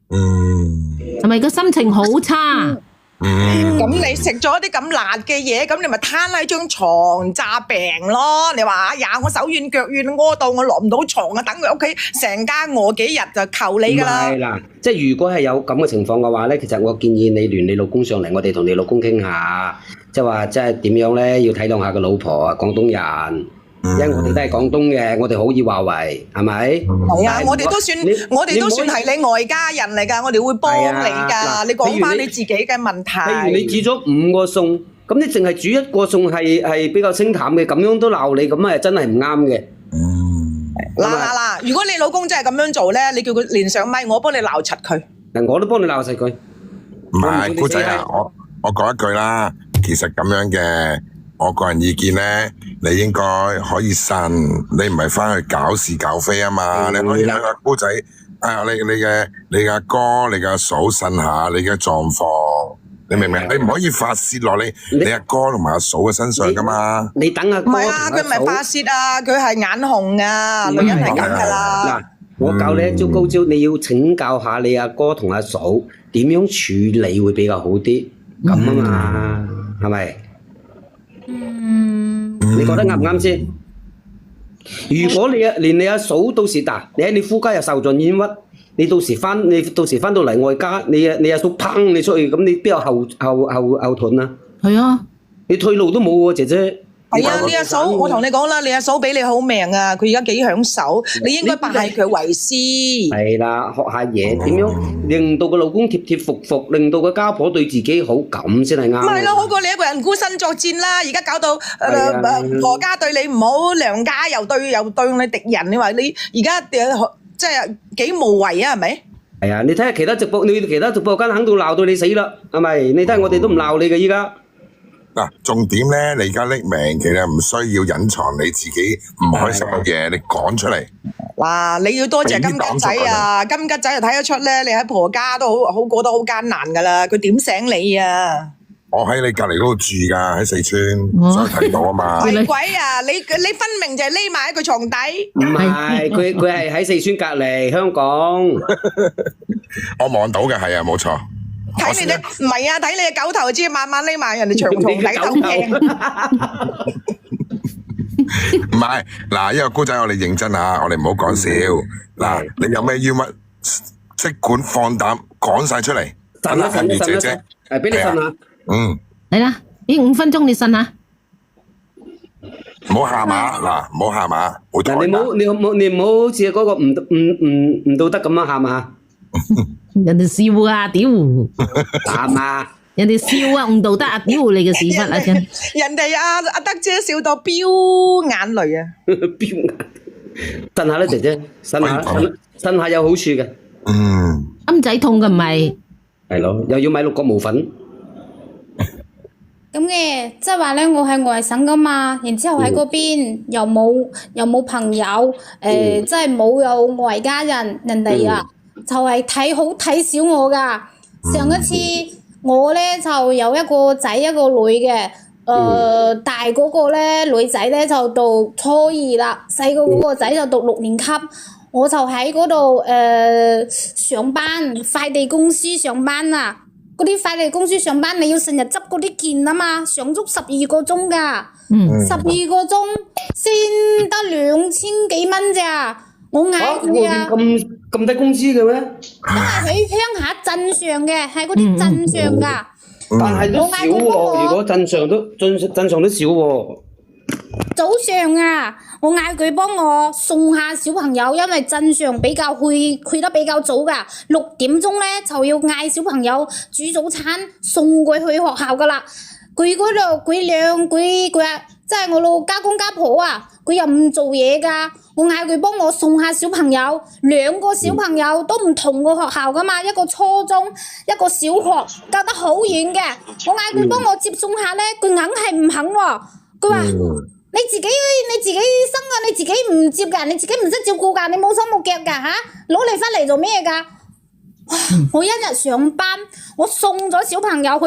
係咪個心情好差？咁你食咗啲咁辣嘅嘢，咁你咪攤喺張床詐病咯。你話哎呀，我手軟腳軟，屙到我落唔到床啊，等佢屋企成家餓幾日就求你噶啦。唔係啦，即係如果係有咁嘅情況嘅話咧，其實我建議你聯你老公上嚟，我哋同你老公傾下，即係話即係點樣咧，要體諒下個老婆啊，廣東人。因為我哋都係廣東嘅，我哋好以話為，係咪？係啊，我哋都算係你外家人嚟㗎，我哋會幫你㗎。你講翻你自己嘅問題。譬如你煮咗5個餸，咁你淨係煮一個餸係比較清淡嘅，咁樣都鬧你，咁係真係唔啱嘅。嗱，如果你老公真係咁樣做咧，你叫佢連上咪，我幫你鬧柒佢。嗱，我都幫你鬧實佢。唔係，姑仔啊，我講一句啦，其實咁樣嘅。我個人意見咧，你應該可以信，你唔係翻去搞事搞非啊嘛，你可以向阿姑仔，你嘅阿哥、你嘅阿嫂信下你嘅狀況，你明唔明？你唔可以發泄落你阿哥同埋阿嫂嘅身上噶嘛。你等阿哥唔係啊，佢唔係發泄啊，佢係眼紅啊，女人係咁噶啦。嗱，我教你一招高招，你要請教下你阿哥同阿嫂點樣處理會比較好啲，咁啊嘛，係咪？你覺得啱唔啱先？如果連你阿嫂到時你喺你夫家又受盡冤屈，你到時翻到嚟外家，你阿嫂砰你出去，咁你邊有後盾啊？係啊，你退路都冇喎，姐姐。係啊，你阿嫂，我同你講啦，你阿嫂俾你好命啊，佢而家幾享受，你應該拜佢為師。係啦，學下嘢，點樣令到個老公貼貼服服，令到個家婆對自己好，咁先係啱。咪係咯，好過你一個人孤身作戰啦！而家搞到婆家對你唔好，娘家又對你敵人，你話你而家即係幾無謂啊？係咪？係啊，你睇下其他直播間肯到鬧到你死啦，係咪？你睇下我哋都唔鬧你嘅依家。嗱，重點咧，你而家匿名，其實唔需要隱藏你自己唔開心嘅嘢，你講出嚟。嗱，你要多謝金吉仔啊！金吉仔就睇得出咧，你喺婆家都好過得好艱難噶啦，佢點醒你啊？我喺你隔離嗰度住㗎，喺四川，所以睇到啊嘛。係鬼啊！你分明就係匿埋喺個床底。唔係，佢係喺四川隔離香港。我望到嘅係啊，冇錯。睇你唔係啊，睇你嘅狗頭知，慢慢匿埋人哋牆頭底偷聽。唔係，嗱，呢個姑仔我哋認真下，我哋唔好講笑。嗱，你有咩冤屈即管放膽講晒出嚟，等阿如姐姐，係俾你呻下。嚟啦，呢5分鐘你呻下。唔好喊啊！嗱，唔好喊啊！會台嗱，你唔好好似嗰個唔道德咁樣喊啊！人哋笑啊，屌！喊啊！人哋笑啊，唔道德啊，屌你嘅屎忽啊真！人哋阿德姐笑到飆眼淚啊！飆眼，呻下啦，姐姐，呻下有好處嘅。陰仔痛嘅唔係。係咯，又要買6個毛粉。咁嘅，即係話咧，我係外省噶嘛，然之後喺嗰邊又冇朋友，即係冇有外家人，人哋啊就係睇小我噶。上一次我咧就有一個仔一個女嘅，大嗰個咧女仔咧就讀初二啦，細個嗰個仔就讀6年級。我就喺嗰度上班，快遞公司上班啊！嗰啲快遞公司上班，你要成日執嗰啲件啊嘛，上足12個鐘㗎，12個鐘先得2000幾蚊咋？我嗌佢啊，咁低工資嘅咩？因為佢鄉下鎮上嘅，喺嗰啲鎮上㗎。但係都少喎，如果鎮上都少喎。早上啊，我嗌佢幫我送下小朋友，因為鎮上比較去得比較早噶，6點鐘咧就要嗌小朋友煮早餐送佢去學校噶啦。佢嗰度佢啊，即係我老家公家婆啊，佢又唔做嘢噶，我嗌佢幫我送下小朋友，2個小朋友都唔同個學校噶嘛，一個初中，一個小學，隔得好遠嘅。我嗌佢幫我接送下咧，佢硬係唔肯喎，佢話。你自己生啊！你自己唔接㗎，你自己唔識照顧㗎，你冇手冇腳㗎嚇，攞你返嚟做咩㗎？我一日上班，我送咗小朋友去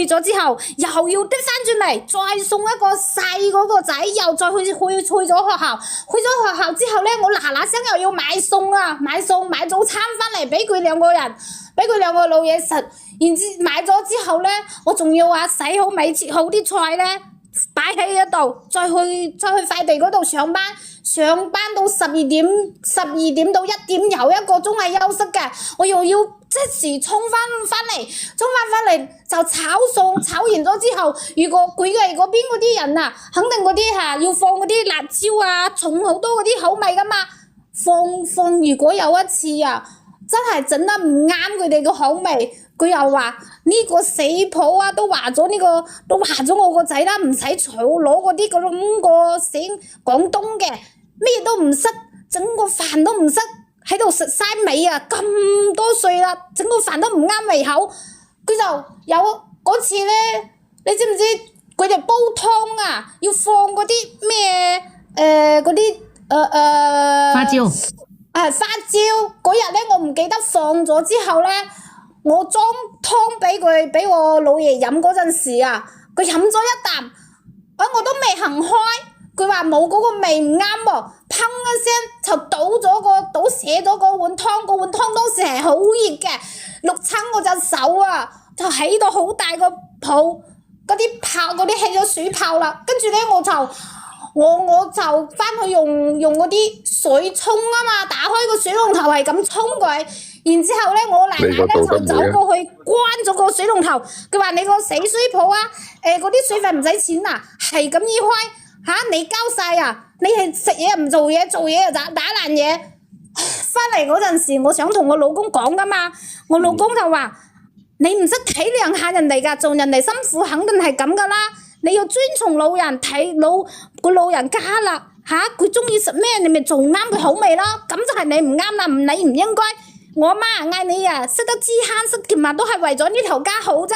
咗之後，又要跌翻轉嚟，再送一個細嗰個仔，又再去咗學校。去咗學校之後咧，我嗱嗱聲又要買餸啊，買早餐翻嚟俾佢兩個人，俾佢兩個老嘢食。然之買咗之後咧，我仲要話洗好米，切好啲菜咧。擺喺一度，再去快遞嗰度上班到12點到1點，有1個鐘係休息嘅，我又要即時衝翻嚟就炒餸，炒完咗之後，如果佢哋嗰邊嗰啲人啊，肯定嗰啲要放嗰啲辣椒啊，重好多嗰啲口味噶嘛，放如果有一次啊，真係整得唔啱佢哋個口味。佢又話呢個死婆啊，都話咗我個仔啦，唔使攞嗰啲咁個死廣東嘅，咩都唔識，整個飯都唔識，喺度食嘥味啊！咁多歲啦，整個飯都唔啱胃口。佢就有嗰次咧，你知唔知佢哋煲湯啊，要放嗰啲咩嗰啲花椒花椒嗰日咧，我唔記得放咗之後咧。我裝湯俾我老爺飲嗰陣時啊，佢飲咗一啖，我都未行開，佢話冇嗰個味唔啱喎，砰一聲就倒瀉咗個碗湯，個碗湯當時係好熱嘅，淥親我隻手啊，就起到好大個泡，嗰啲泡嗰啲起咗水泡啦，跟住咧我就翻去用嗰啲水沖啊嘛，打開個水龍頭係咁沖佢。然之後咧，我奶奶咧就走過去關咗個水龍頭。佢話你個死衰婆啊！嗰啲水費唔使錢啊，係咁依開嚇你交晒啊！你係食嘢唔做嘢，做嘢又打爛嘢。翻嚟嗰陣時，我想同我老公講噶嘛，我老公就話：你唔識體諒下人哋㗎，做人哋辛苦肯定係咁噶啦。你要尊重老人，睇個老人家啦嚇，佢中意食咩，你咪做啱佢口味咯。咁就係你唔啱啦，你唔應該。我阿媽嗌你啊，識得知慳識儉啊，都係為咗呢頭家好啫。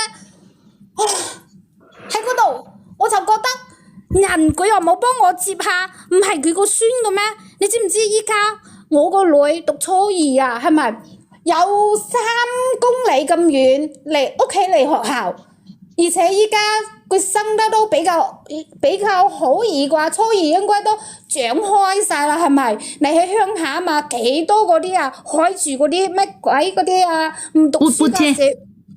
喺嗰度我就覺得人佢又冇幫我接下，唔係佢個孫嘅咩？你知唔知依家我個女讀初二啊，係咪有3公里咁遠離屋企離學校？而且依家佢生得都比較好易啩，初二應該都長開晒啦，係咪？你喺鄉下嘛，幾多嗰啲啊，海住嗰啲乜鬼嗰啲啊，唔讀書嘅時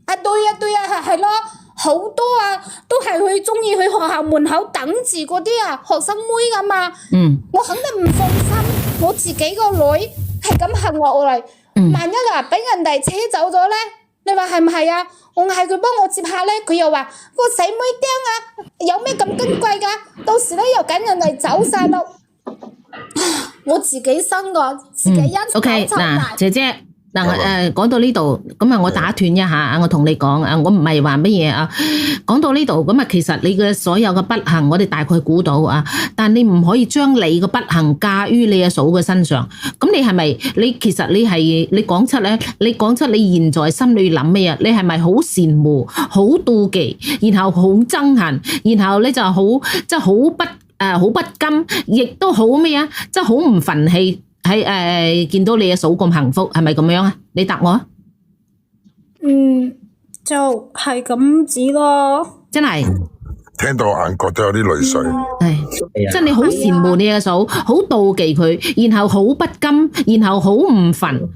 啊，對啊，係咯，好多啊，都係佢中意去學校門口等住嗰啲啊，學生妹噶嘛。我肯定唔放心，我自己個女係咁行落嚟。萬一啊俾人哋車走咗咧，你話係唔係啊？我嗌佢幫我接下咧，佢又話個死妹釘啊，有咩咁珍貴㗎？到時咧又緊人哋走晒咯，我自己生個，自己一手 OK 湊大。嗱，姐姐。嗱，講到呢度，咁啊，我打斷一下啊，我同你講啊，我唔係話乜嘢啊，講到呢度，咁啊，其實你嘅所有嘅不幸，我哋大概估到啊，但你唔可以將你嘅不幸嫁於你阿嫂嘅身上。咁你係咪？其實你講出咧，你講出你現在心裏諗咩啊？你係咪好羨慕、好妒忌，然後好憎恨，然後咧就好即係好不甘，亦都好咩啊？即係好唔忿氣。喺見到你阿嫂咁幸福，係咪咁樣啊？你答我啊！就係咁子咯。真係聽到眼角都有啲淚水。係，真係你好羨慕你阿嫂，好妒忌佢，然後好不甘，然後好唔忿，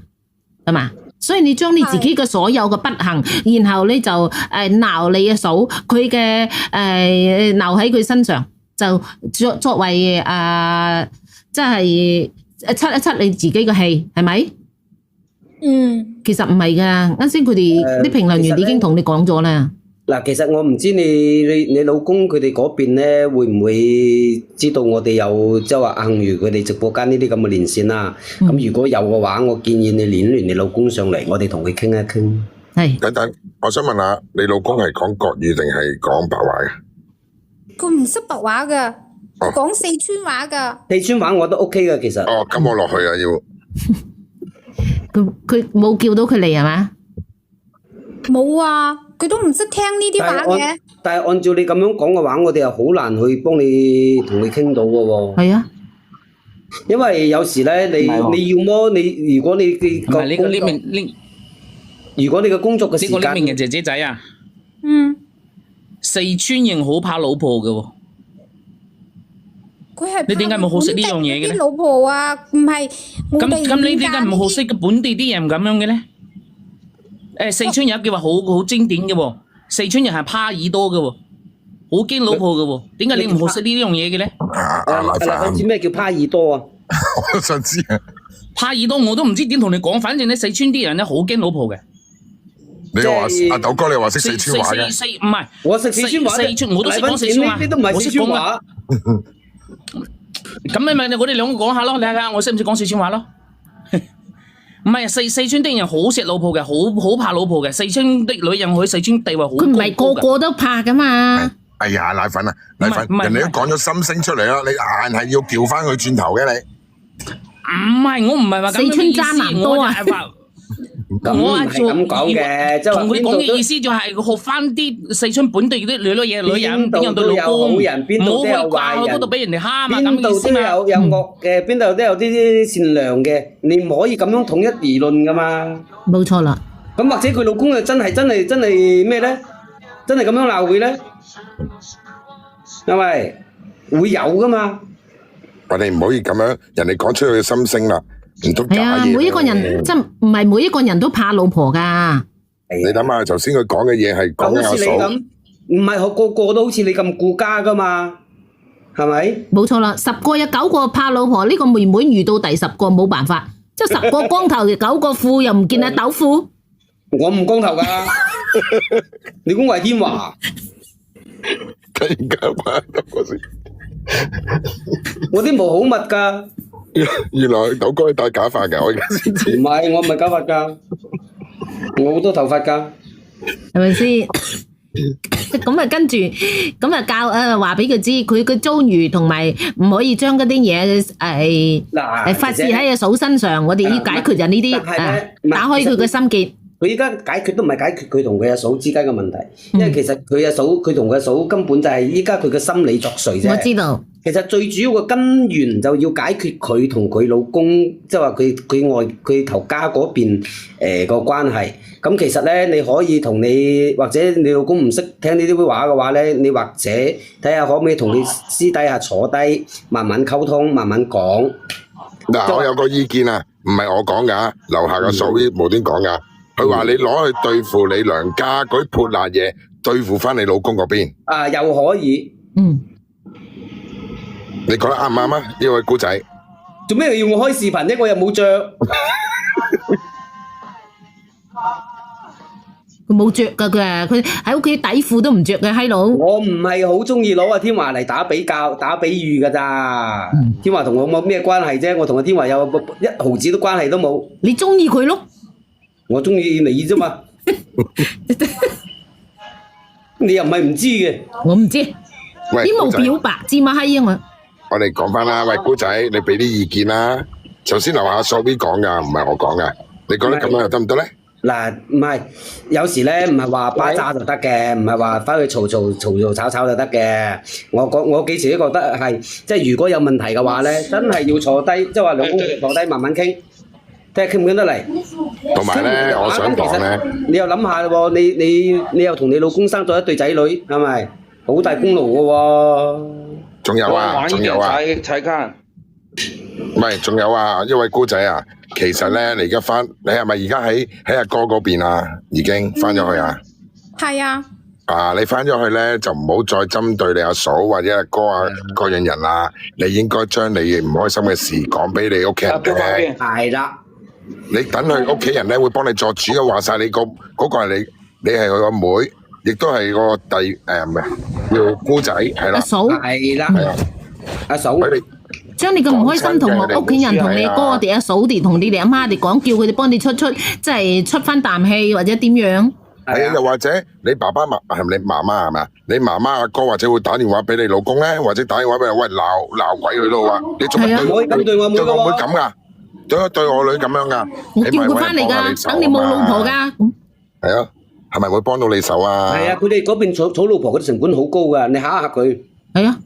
係嘛？所以你將你自己嘅所有嘅不幸，然後你就鬧你阿嫂，佢嘅鬧喺佢身上，就作為即係。出一出你自己嘅氣，係咪？其實唔係噶，啱先佢哋啲評論員已經同你講咗啦。嗱，其實我唔知你老公佢哋嗰邊咧，會唔會知道我哋有即係話幸如佢哋直播間呢啲咁嘅連線啦？咁如果有嘅話，我建議你聯你老公上嚟，我哋同佢傾一傾。係。等等，我想問下，你老公係講國語定係講白話嘅？佢唔識白話噶。講四川話噶，四川話我都 OK 噶，其實。哦，咁我落去啊要。佢冇叫到佢嚟係嘛？冇啊，佢都唔識聽呢啲話嘅。但係按照你咁樣講嘅話，我哋又好難去幫你同佢傾到嘅喎。係啊，因為有時咧，你要麼你如果你嘅個工作，如果你嘅工作嘅時間，呢個明嘅姐姐仔啊，四川人好怕老婆嘅喎。你點解冇學識呢樣嘢嘅咧？老婆啊，唔係咁你點解唔學識嘅本地啲人咁樣嘅咧？四川有一句話好經典嘅喎，四川人係怕耳朵嘅喎，好驚老婆嘅喎。點解你唔學識呢樣嘢嘅咧？你知咩叫怕耳朵啊？我都想知啊。怕耳朵我都唔知點同你講，反正咧四川啲人咧好驚老婆嘅。你又話阿豆哥，你話識四川話嘅？唔係，我識四川話，四川我都識講四川話，呢啲都唔係四川話。咁你咪我哋兩個講下咯，你睇下我識唔識講四川話咯？唔係四川啲人好錫老婆嘅，好怕老婆嘅。四川啲女人去四川地位好高嘅。佢唔係個個都怕噶嘛。哎呀，奶粉啊，奶粉，人哋都講咗心聲出嚟啦，你硬係要調翻佢轉頭嘅你。唔係，我唔係話咁嘅意思，我係話。我係咁講嘅，即係同佢講嘅意思就係學翻啲四川本地啲女人點樣對老公，唔好去掛去嗰度俾人哋蝦啊咁嘅意思嘛。邊度都有惡嘅，邊度都有啲善良嘅，你唔可以咁樣統一而論噶嘛。冇錯啦。咁或者佢老公啊真係咩咧？真係咁樣鬧佢咧？係咪會有噶嘛？我哋唔可以咁樣，人哋講出佢嘅心聲啦。係啊，每一個人即係唔係每一個人都怕老婆噶。你諗下，頭先佢講嘅嘢係講緊阿嫂，唔係個個都好似你咁顧家噶嘛？係咪？冇錯啦，10個有9個怕老婆，呢個妹妹遇到第10個冇辦法，即係10個光頭9個富，又唔見阿豆富。我唔光頭噶，你估我係天華？我啲毛好密噶。原來豆哥係戴假髮㗎，我而家先知。唔係，我唔係假髮㗎，我好多頭髮㗎，係咪先？咁啊，跟住咁啊教話俾佢知，佢嘅遭遇同埋唔可以將嗰啲嘢發泄喺阿嫂身上，我哋要解決人呢啲打開佢嘅心結。佢依家解決都唔係解決佢同佢阿嫂之間嘅問題，因為其實佢阿嫂佢同佢阿嫂根本就係依家佢嘅心理作祟啫。我知道。其實最主要嘅根源就要解決佢同佢老公，即係話佢頭家嗰邊個關係。咁其實咧，你可以同你或者你老公唔識聽呢啲話嘅話咧，你或者睇下可唔可以同你私底下坐低慢慢溝通，慢慢講。嗱，我有個意見啊，唔係我講㗎，樓下個嫂無端講㗎。佢話你攞去對付你娘家嗰啲潑辣嘢，對付翻你老公嗰邊。啊，又可以。你覺得啱唔啱啊？呢位姑仔。做咩要我開視頻啫？我又冇着。佢冇着噶，佢喺屋企底褲都唔着嘅閪佬。我唔係好中意攞阿天華嚟打比較、打比喻噶咋。天華同我冇咩關係啫，我同阿天華有一毫子都關係都冇。你中意佢咯？我中意你啫嘛。你又唔係唔知嘅。我唔知，喂，啲冇姑仔表白知嘛閪啊我哋講翻啦，喂，姑仔，你俾啲意見啦。頭先樓下索 B 講噶，唔係我講噶。你覺得咁樣又得唔得咧？嗱，唔係有時咧，唔係話巴渣就得嘅，唔係話翻去嘈吵就得嘅。我幾時都覺得係，即係如果有問題嘅話咧，真係要坐低，即係話兩公婆坐低慢慢傾，睇下傾唔傾得嚟。同埋咧，我想講咧，你又諗下喎，你又同你老公生咗一對仔女，係咪？好大功勞嘅喎。仲有啊，仲有啊，踩卡。唔係，仲有啊，一位姑仔啊，其實咧，你而家翻，你係咪而家喺阿哥嗰邊啊？已經翻咗去啊？係啊，啊，你翻咗去咧，就唔好再針對你阿嫂或者阿哥啊各樣人啦。你應該將你唔開心嘅事講俾你屋企人聽。係啦，你等佢屋企人咧會幫你作主嘅，話晒你嗰個係你係佢個妹，亦都係個唔係叫姑仔，係啦，阿嫂，係啦，阿嫂。佢哋將你嘅唔開心同我屋企人、同你哥、我哋阿嫂哋、同你哋阿媽哋講，叫佢哋幫你即係出翻啖氣或者點樣？係啊，又或者你爸爸係咪你媽媽係咪啊？你媽媽阿哥或者會打電話俾你老公咧，或者打電話俾你喂鬧鬼佢都話，你做乜唔可以咁對我妹㗎喎，對我妹咁噶？對我女咁樣噶？我叫佢翻嚟噶，等你冇老婆噶。係啊，係咪會幫到你手啊？係啊，佢哋嗰邊娶老婆嗰啲成本好高噶，你嚇一嚇佢。係啊。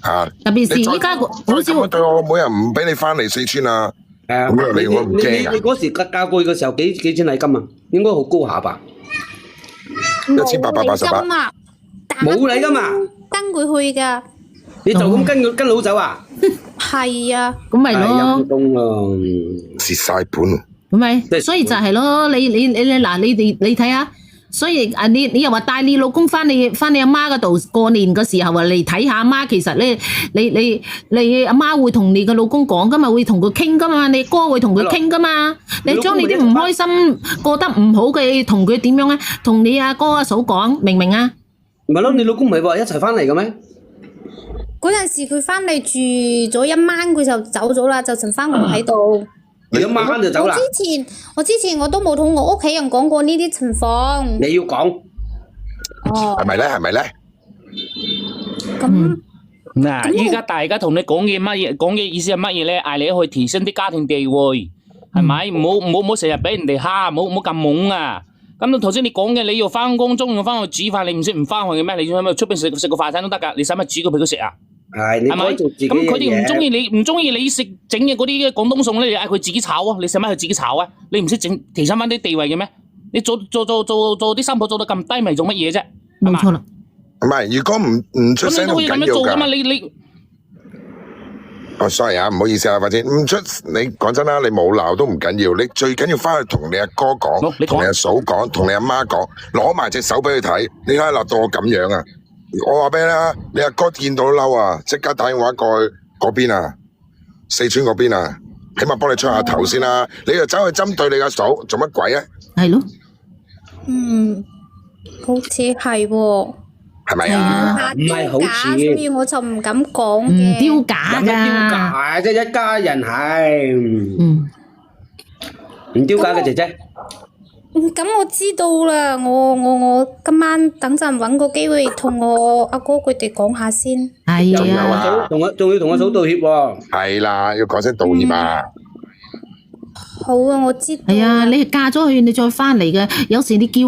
啊！特別是依家好少對我妹啊，唔俾你翻嚟四川啊！係啊，咁你我唔驚啊！你嗰時嫁過去嘅時候幾錢禮金啊？應該好高下吧？1888啊，冇禮金啊？跟佢去噶。你就咁跟佬走啊？係啊，咁咪咯，工咯，蝕晒本。咁咪，所以就係咯，你嗱，你睇下。所以啊，你又話帶你老公翻你阿媽嗰度過年嘅時候啊，嚟睇下阿媽。其實咧，你阿媽會同你嘅老公講噶嘛，會同佢傾噶嘛，你哥會同佢傾噶嘛。你將你啲唔開心過得唔好嘅，同佢點樣咧？同你阿哥阿嫂講，明唔明啊？唔係咯，你老公唔係話一齊翻嚟嘅咩？嗰陣時佢翻嚟住咗一晚，佢就走咗啦，就剩翻我喺度。你一晚就走啦？我之前我都冇同我屋企人講過呢啲情況。你要講，哦，係咪咧？係咪咧？咁嗱，依家大家同你講嘅乜嘢，講嘅意思係乜嘢咧？嗌你去提升啲家庭地位，係咪？唔好成日俾人哋蝦，唔好咁懵啊！咁頭先你講嘅，你要翻工中要翻去煮飯，你唔識唔翻去嘅咩？你喺出邊食個快餐都得噶，你使乜煮佢俾佢食啊？係你該做自己嘅嘢。咁佢哋唔中意你食整嘅嗰啲廣東餸咧，你嗌佢自己炒啊！你使乜去自己炒啊？你唔識整提升翻啲地位嘅咩？你做啲新抱做到咁低，咪做乜嘢啫？冇錯啦。唔係，如果唔出聲都唔緊要㗎。你哦，sorry 啊，唔好意思啊，或者唔出，你講真啦，你冇鬧都唔緊要，你最緊要翻去同你阿哥講，同你阿嫂講，同你阿媽講，攞埋隻手俾佢睇，你睇下鬧到我咁樣啊！我話俾你啦，你阿哥見到嬲啊，即刻打電話過去嗰邊啊，四川嗰邊啊，起碼幫你出下頭先啦。你又走去針對你阿嫂，做乜鬼啊？係咯，好似係喎。係咪啊？唔係好似，所以我就唔敢講唔嘅。丟架有乜丟㗎。架啫？一家人係唔丟架嘅姐姐。咁我知道啦，我今晚等陣搵個機會同我阿哥佢哋講下先。係仲有啊，啊，仲要同阿嫂道歉喎。係啦，要講聲道歉啊！好啊，我知道。係啊，你係嫁咗去，你再翻嚟嘅。有時你叫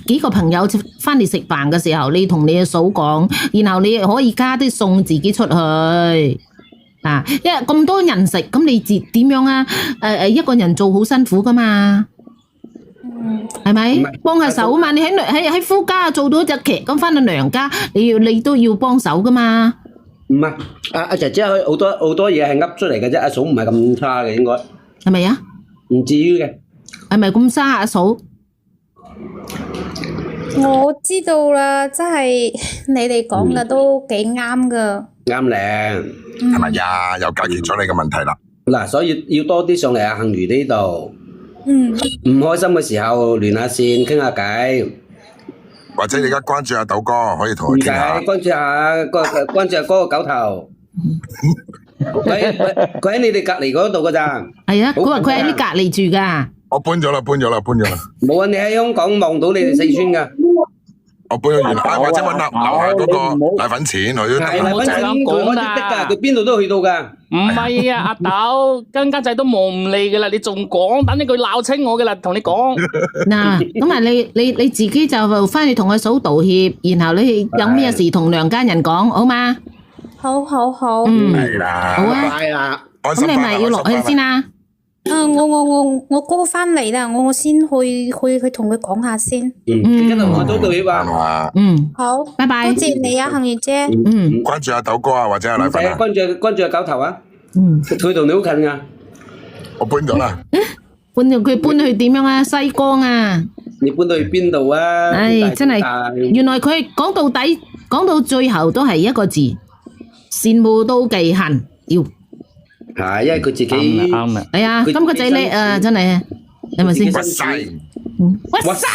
幾個朋友翻嚟食飯嘅時候，你同你阿嫂講，然後你可以加啲餸自己出去。啊，因為咁多人食，咁你點樣啊？一個人做好辛苦噶嘛。係咪幫下手啊嘛？你喺夫家做到一隻劇，咁翻到娘家，你都要幫手噶嘛？唔係，阿姐姐好多嘢係噏出嚟嘅啫，阿嫂唔係咁差嘅應該。係咪啊？唔至於嘅。係咪咁差阿嫂？我知道啦，真係你哋講嘅都幾啱噶。啱咧。係咪呀？又解決咗你嘅問題啦。嗱，所以要多啲上嚟阿杏如呢度。唔開心嘅時候聯下線傾下偈，或者你而家關注下豆哥，可以同唔使佢傾下。關注下嗰個狗頭，佢喺你哋隔離嗰度㗎咋。係啊，佢話佢喺你隔離住㗎。我搬咗啦。冇啊，你喺香港望到你哋四川㗎。我搬咗完啦，或者揾樓下嗰個奶粉錢，佢都係奶粉錢就係咁佢講可以得㗎，佢邊度都去到㗎。唔係啊，阿豆，跟家仔都望唔你噶啦，你仲講，等一句鬧清我噶啦，同你講。嗱，咁啊，你自己就翻去同佢嫂道歉，然後你有咩事同娘家人講，好嘛？好好好。係啦。好啊。快啦！咁你咪要落去先啊？我哥翻嚟啦，我先去同佢講下先。跟住我都道歉啊。好，拜拜。多謝你啊，杏兒姐。關注下豆哥啊，或者阿奶粉啊。關注下狗頭啊。佢同你好近㗎。我搬咗啦。佢搬去點樣啊？西江啊？你搬到去邊度啊？唉，真係，原來佢講到底，講到最後都係一個字，羨慕到忌恨，要。係，因為佢自己啱啦。係啊，金個仔叻啊，真係，係咪先？屈晒。哇塞！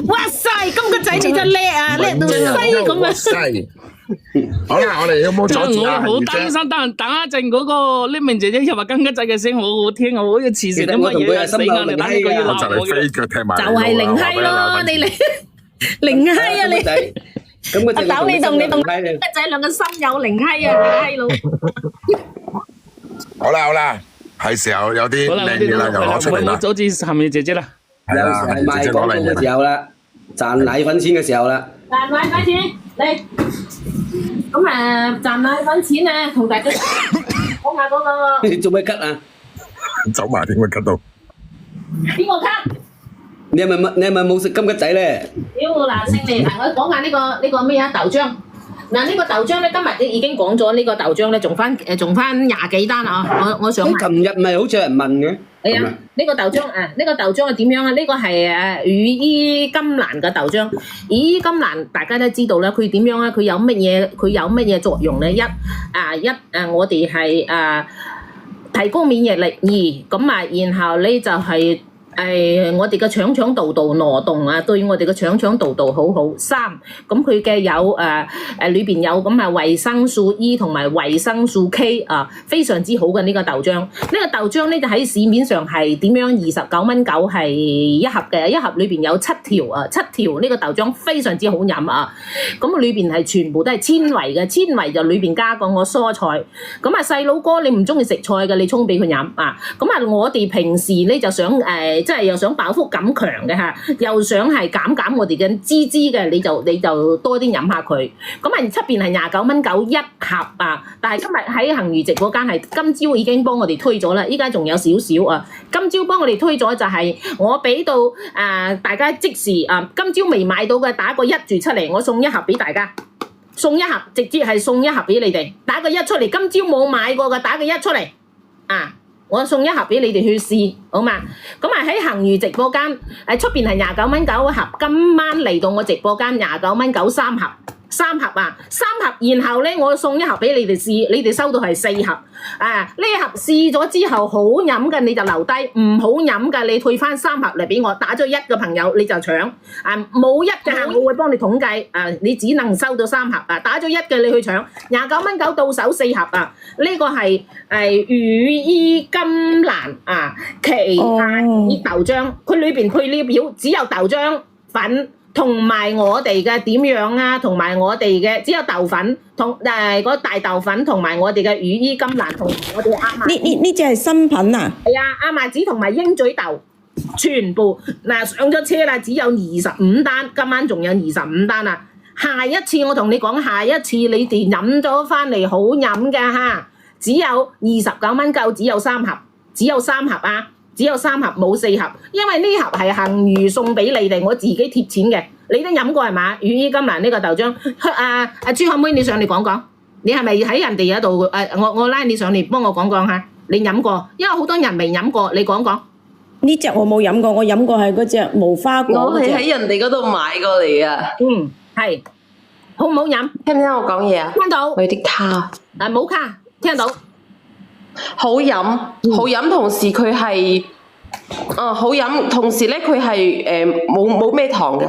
哇塞！金個仔你真叻啊，叻到西咁啊！好啦，我哋有冇阻住啊？我好擔心，等一陣嗰個呢名姐姐又話更加仔嘅聲好好聽啊，好似慈善啲乜嘢啊，死硬嚟，等佢要我就嚟鬧我嘅。飛腳踢埋。就係靈閪咯，你靈閪啊你！咁阿豆你同個仔兩個心有靈閪啊，閪佬！好啦，係時候有啲好啦，靚嘢啦，又攞出嚟啦。我阻住下面姐姐啦。有時係賣廣告嘅時候啦，賺奶粉錢嘅時候啦。賺奶粉錢嚟，咁賺奶粉錢啊，同大家講下嗰個你做咩咳啊？走埋點會咳到？邊個咳？你係咪冇食金桔仔咧？屌嗱，勝利嗱，我講下呢個咩啊豆漿。嗱呢個豆漿咧，今日已經講咗呢個豆漿咧，仲翻廿幾單啊！我想咁琴日咪好似有人問嘅。係啊，呢個豆漿呢個豆漿係點樣啊？呢個係羽衣甘藍嘅豆漿。羽衣甘藍大家都知道啦，佢點樣啊？佢有乜嘢作用咧？我哋係提高免疫力，二咁啊，然後咧就係。我哋嘅腸道道挪動啊，對我哋嘅腸道道好好。三，咁佢嘅有裏邊有咁啊維生素 E 同埋維生素 K 啊，非常之好嘅呢個豆漿。呢個豆漿咧就喺市面上係點樣？29.9蚊係一盒嘅，一盒裏邊有7條啊，7條呢個豆漿非常之好飲啊。咁裏邊係全部都係纖維嘅，纖維就裏邊加個我蔬菜。咁啊細佬哥你唔中意食菜嘅，你沖俾佢飲啊。咁啊我哋平時咧就想即係又想飽腹感強嘅嚇，又想係減我哋嘅脂嘅，你就多啲飲下佢。咁啊出邊係29.9蚊一盒啊，但係今日喺杏魚直播間係今朝已經幫我哋推咗啦，依家仲有少少啊。今朝幫我哋推咗就係我俾到大家即時今朝未買到嘅打個1字出嚟，我送一盒俾大家，送一盒直接係送一盒俾你哋，打個1出嚟。今朝冇買過嘅打個1出嚟啊！我送一盒俾你哋去試，好嘛？咁啊喺杏魚直播間，出邊係29.9蚊一盒，今晚嚟到我直播間29.9蚊3盒，3盒啊，3盒，然後咧我送一盒俾你哋試，你哋收到係4盒，呢盒試咗之後好飲嘅你就留低，唔好飲嘅你退翻3盒嚟俾我，打咗1個朋友你就搶，冇1嘅我會幫你統計，你只能收到3盒，打咗1嘅你去搶，29.9蚊到手4盒啊，呢個係羽衣甘藍奇亞豆漿，佢裏邊配料表只有豆漿粉。同埋我哋嘅點樣啊？同埋我哋嘅只有豆粉同嗰大豆粉，同埋我哋嘅羽衣甘藍，同我哋嘅亞麻。呢隻係新品啊？係啊，亞麻籽同埋鷹嘴豆，全部上咗車啦，只有25單，今晚仲有25單啊！下一次我同你講，下一次你哋飲咗翻嚟好飲嘅嚇，只有29蚊夠，只有3盒，只有3盒啊！只有3盒冇4盒，因為呢盒係杏魚送俾你哋，我自己貼錢嘅。你都飲過係嘛？羽衣甘藍呢個豆漿，朱可妹你上嚟講講，你係咪喺人哋嗰度？我拉你上嚟幫我講講嚇，你飲過，因為好多人未飲過，你講講。呢隻我冇飲過，我飲過係嗰隻無花果。我係喺人哋嗰度買過嚟啊。係，好唔好飲？聽唔聽我講嘢啊？聽到。我有啲卡。冇卡，聽到。好飲，好飲，同時佢係哦，好飲，同時咧佢係冇咩糖嘅。